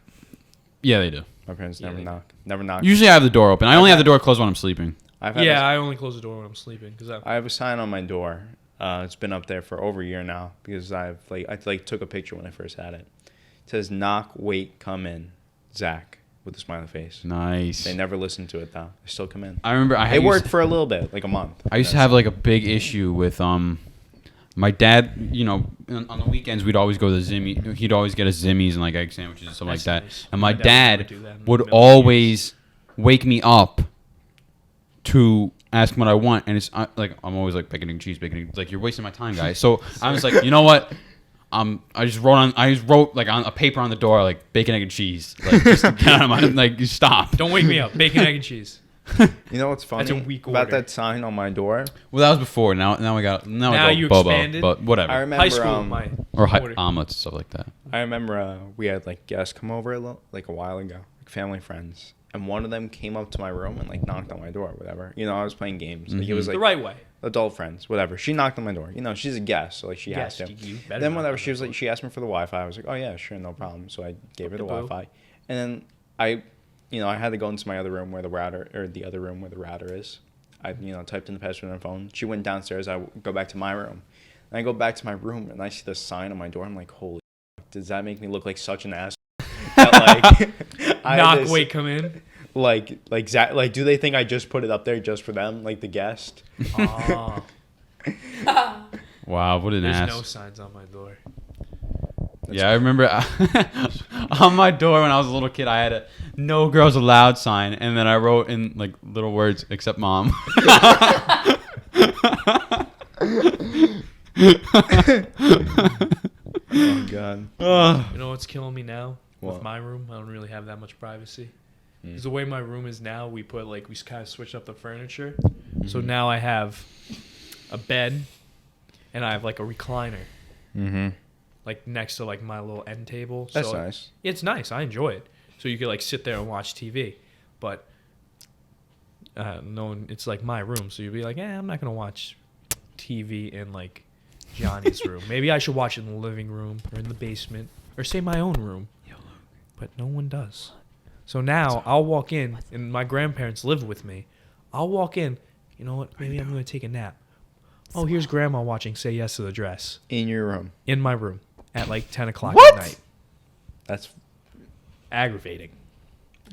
Yeah, they do. My parents Yeah, never they- knock. Never knock. Usually I have the door open. I only have the door closed when I'm sleeping. I've had Yeah, I only close the door when I'm sleeping because I have a sign on my door. It's been up there for over a year now because I took a picture when I first had it. It says knock, wait, come in, Zach, with a smiley face. Nice. They never listen to it though. They still come in. I remember It worked for a little bit, like a month. I used to have like a big issue with my dad. On the weekends we'd always go to Zimmy. He'd always get us Zimmies and like egg sandwiches and stuff like That's that. nice. And my My dad dad would do that in would the middle of always wake me up to ask what I want, and it's like I'm always like bacon and cheese, like you're wasting my time, guys. So I was like, you know what? I just wrote like on a paper on the door like bacon, egg, and cheese. Like just get out of my like stop. Don't wake me up. Bacon, egg, and cheese. You know what's funny That's a weak about order. that sign on my door? Well, that was before. Now I got Now I you go Bobo, expanded? but whatever. I remember. High school, my or order. omelets and stuff like that. I remember we had like guests come over a while ago, like family friends, and one of them came up to my room and like knocked on my door, whatever. I was playing games. Like it was like the right way. adult friends, whatever. She knocked on my door. She's a guest, so like she Yes, has to. you better Then knock whatever, on she was that like, she asked me for the Wi-Fi. I was like, oh yeah, sure, no problem. So I gave her the Boo. Wi-Fi, and then I had to go into my other room where the router, or the other room where the router is. I typed in the password on my phone. She went downstairs. I go back to my room, and I go back to my room and I see the sign on my door. I'm like, holy, does that make me look like such an ass? That, like, I Knock, just- wait, come in. Like do they think I just put it up there just for them, like the guest? Oh, Wow, what an there's ass. no signs on my door. Yeah, I remember on my door when I was a little kid, I had a "No Girls Allowed" sign, and then I wrote in like little words except mom. Oh god. You know what's killing me now? What? With my room, I don't really have that much privacy. Because the way my room is now, we kind of switched up the furniture. So now I have a bed, and I have like a recliner, Mm-hmm. like next to like my little end table. That's so nice. It's nice. I enjoy it. So you could like sit there and watch TV, but known it's like my room, so you'd be like, I'm not gonna watch TV in like Johnny's room. Maybe I should watch it in the living room or in the basement or say my own room. But no one does. So now I'll walk in, and my grandparents live with me. I'll walk in. You know what? Maybe I'm gonna take a nap. Oh, here's Grandma watching Say Yes to the Dress In your room. in my room at like 10 o'clock What? at night. That's Aggravating.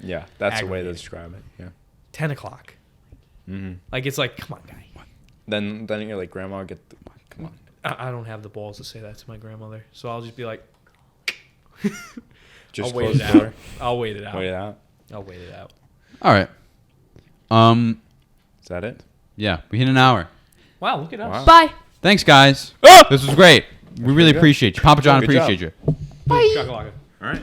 yeah. That's the way to Aggravating. describe it. Yeah. 10 o'clock. Mm-hmm. Like it's like, come on, guy. Then you're like, Grandma, come on. I don't have the balls to say that to my grandmother, so I'll just be like, Just I'll wait close it the out. door. I'll wait it out. Wait it out. I'll wait it out. All right. Is that it? Yeah, we hit an hour. Wow, look at us. Wow. Bye. Thanks, guys. This was great. We really good. appreciate you. Papa John Good job. appreciate you. Shakalaka. All right.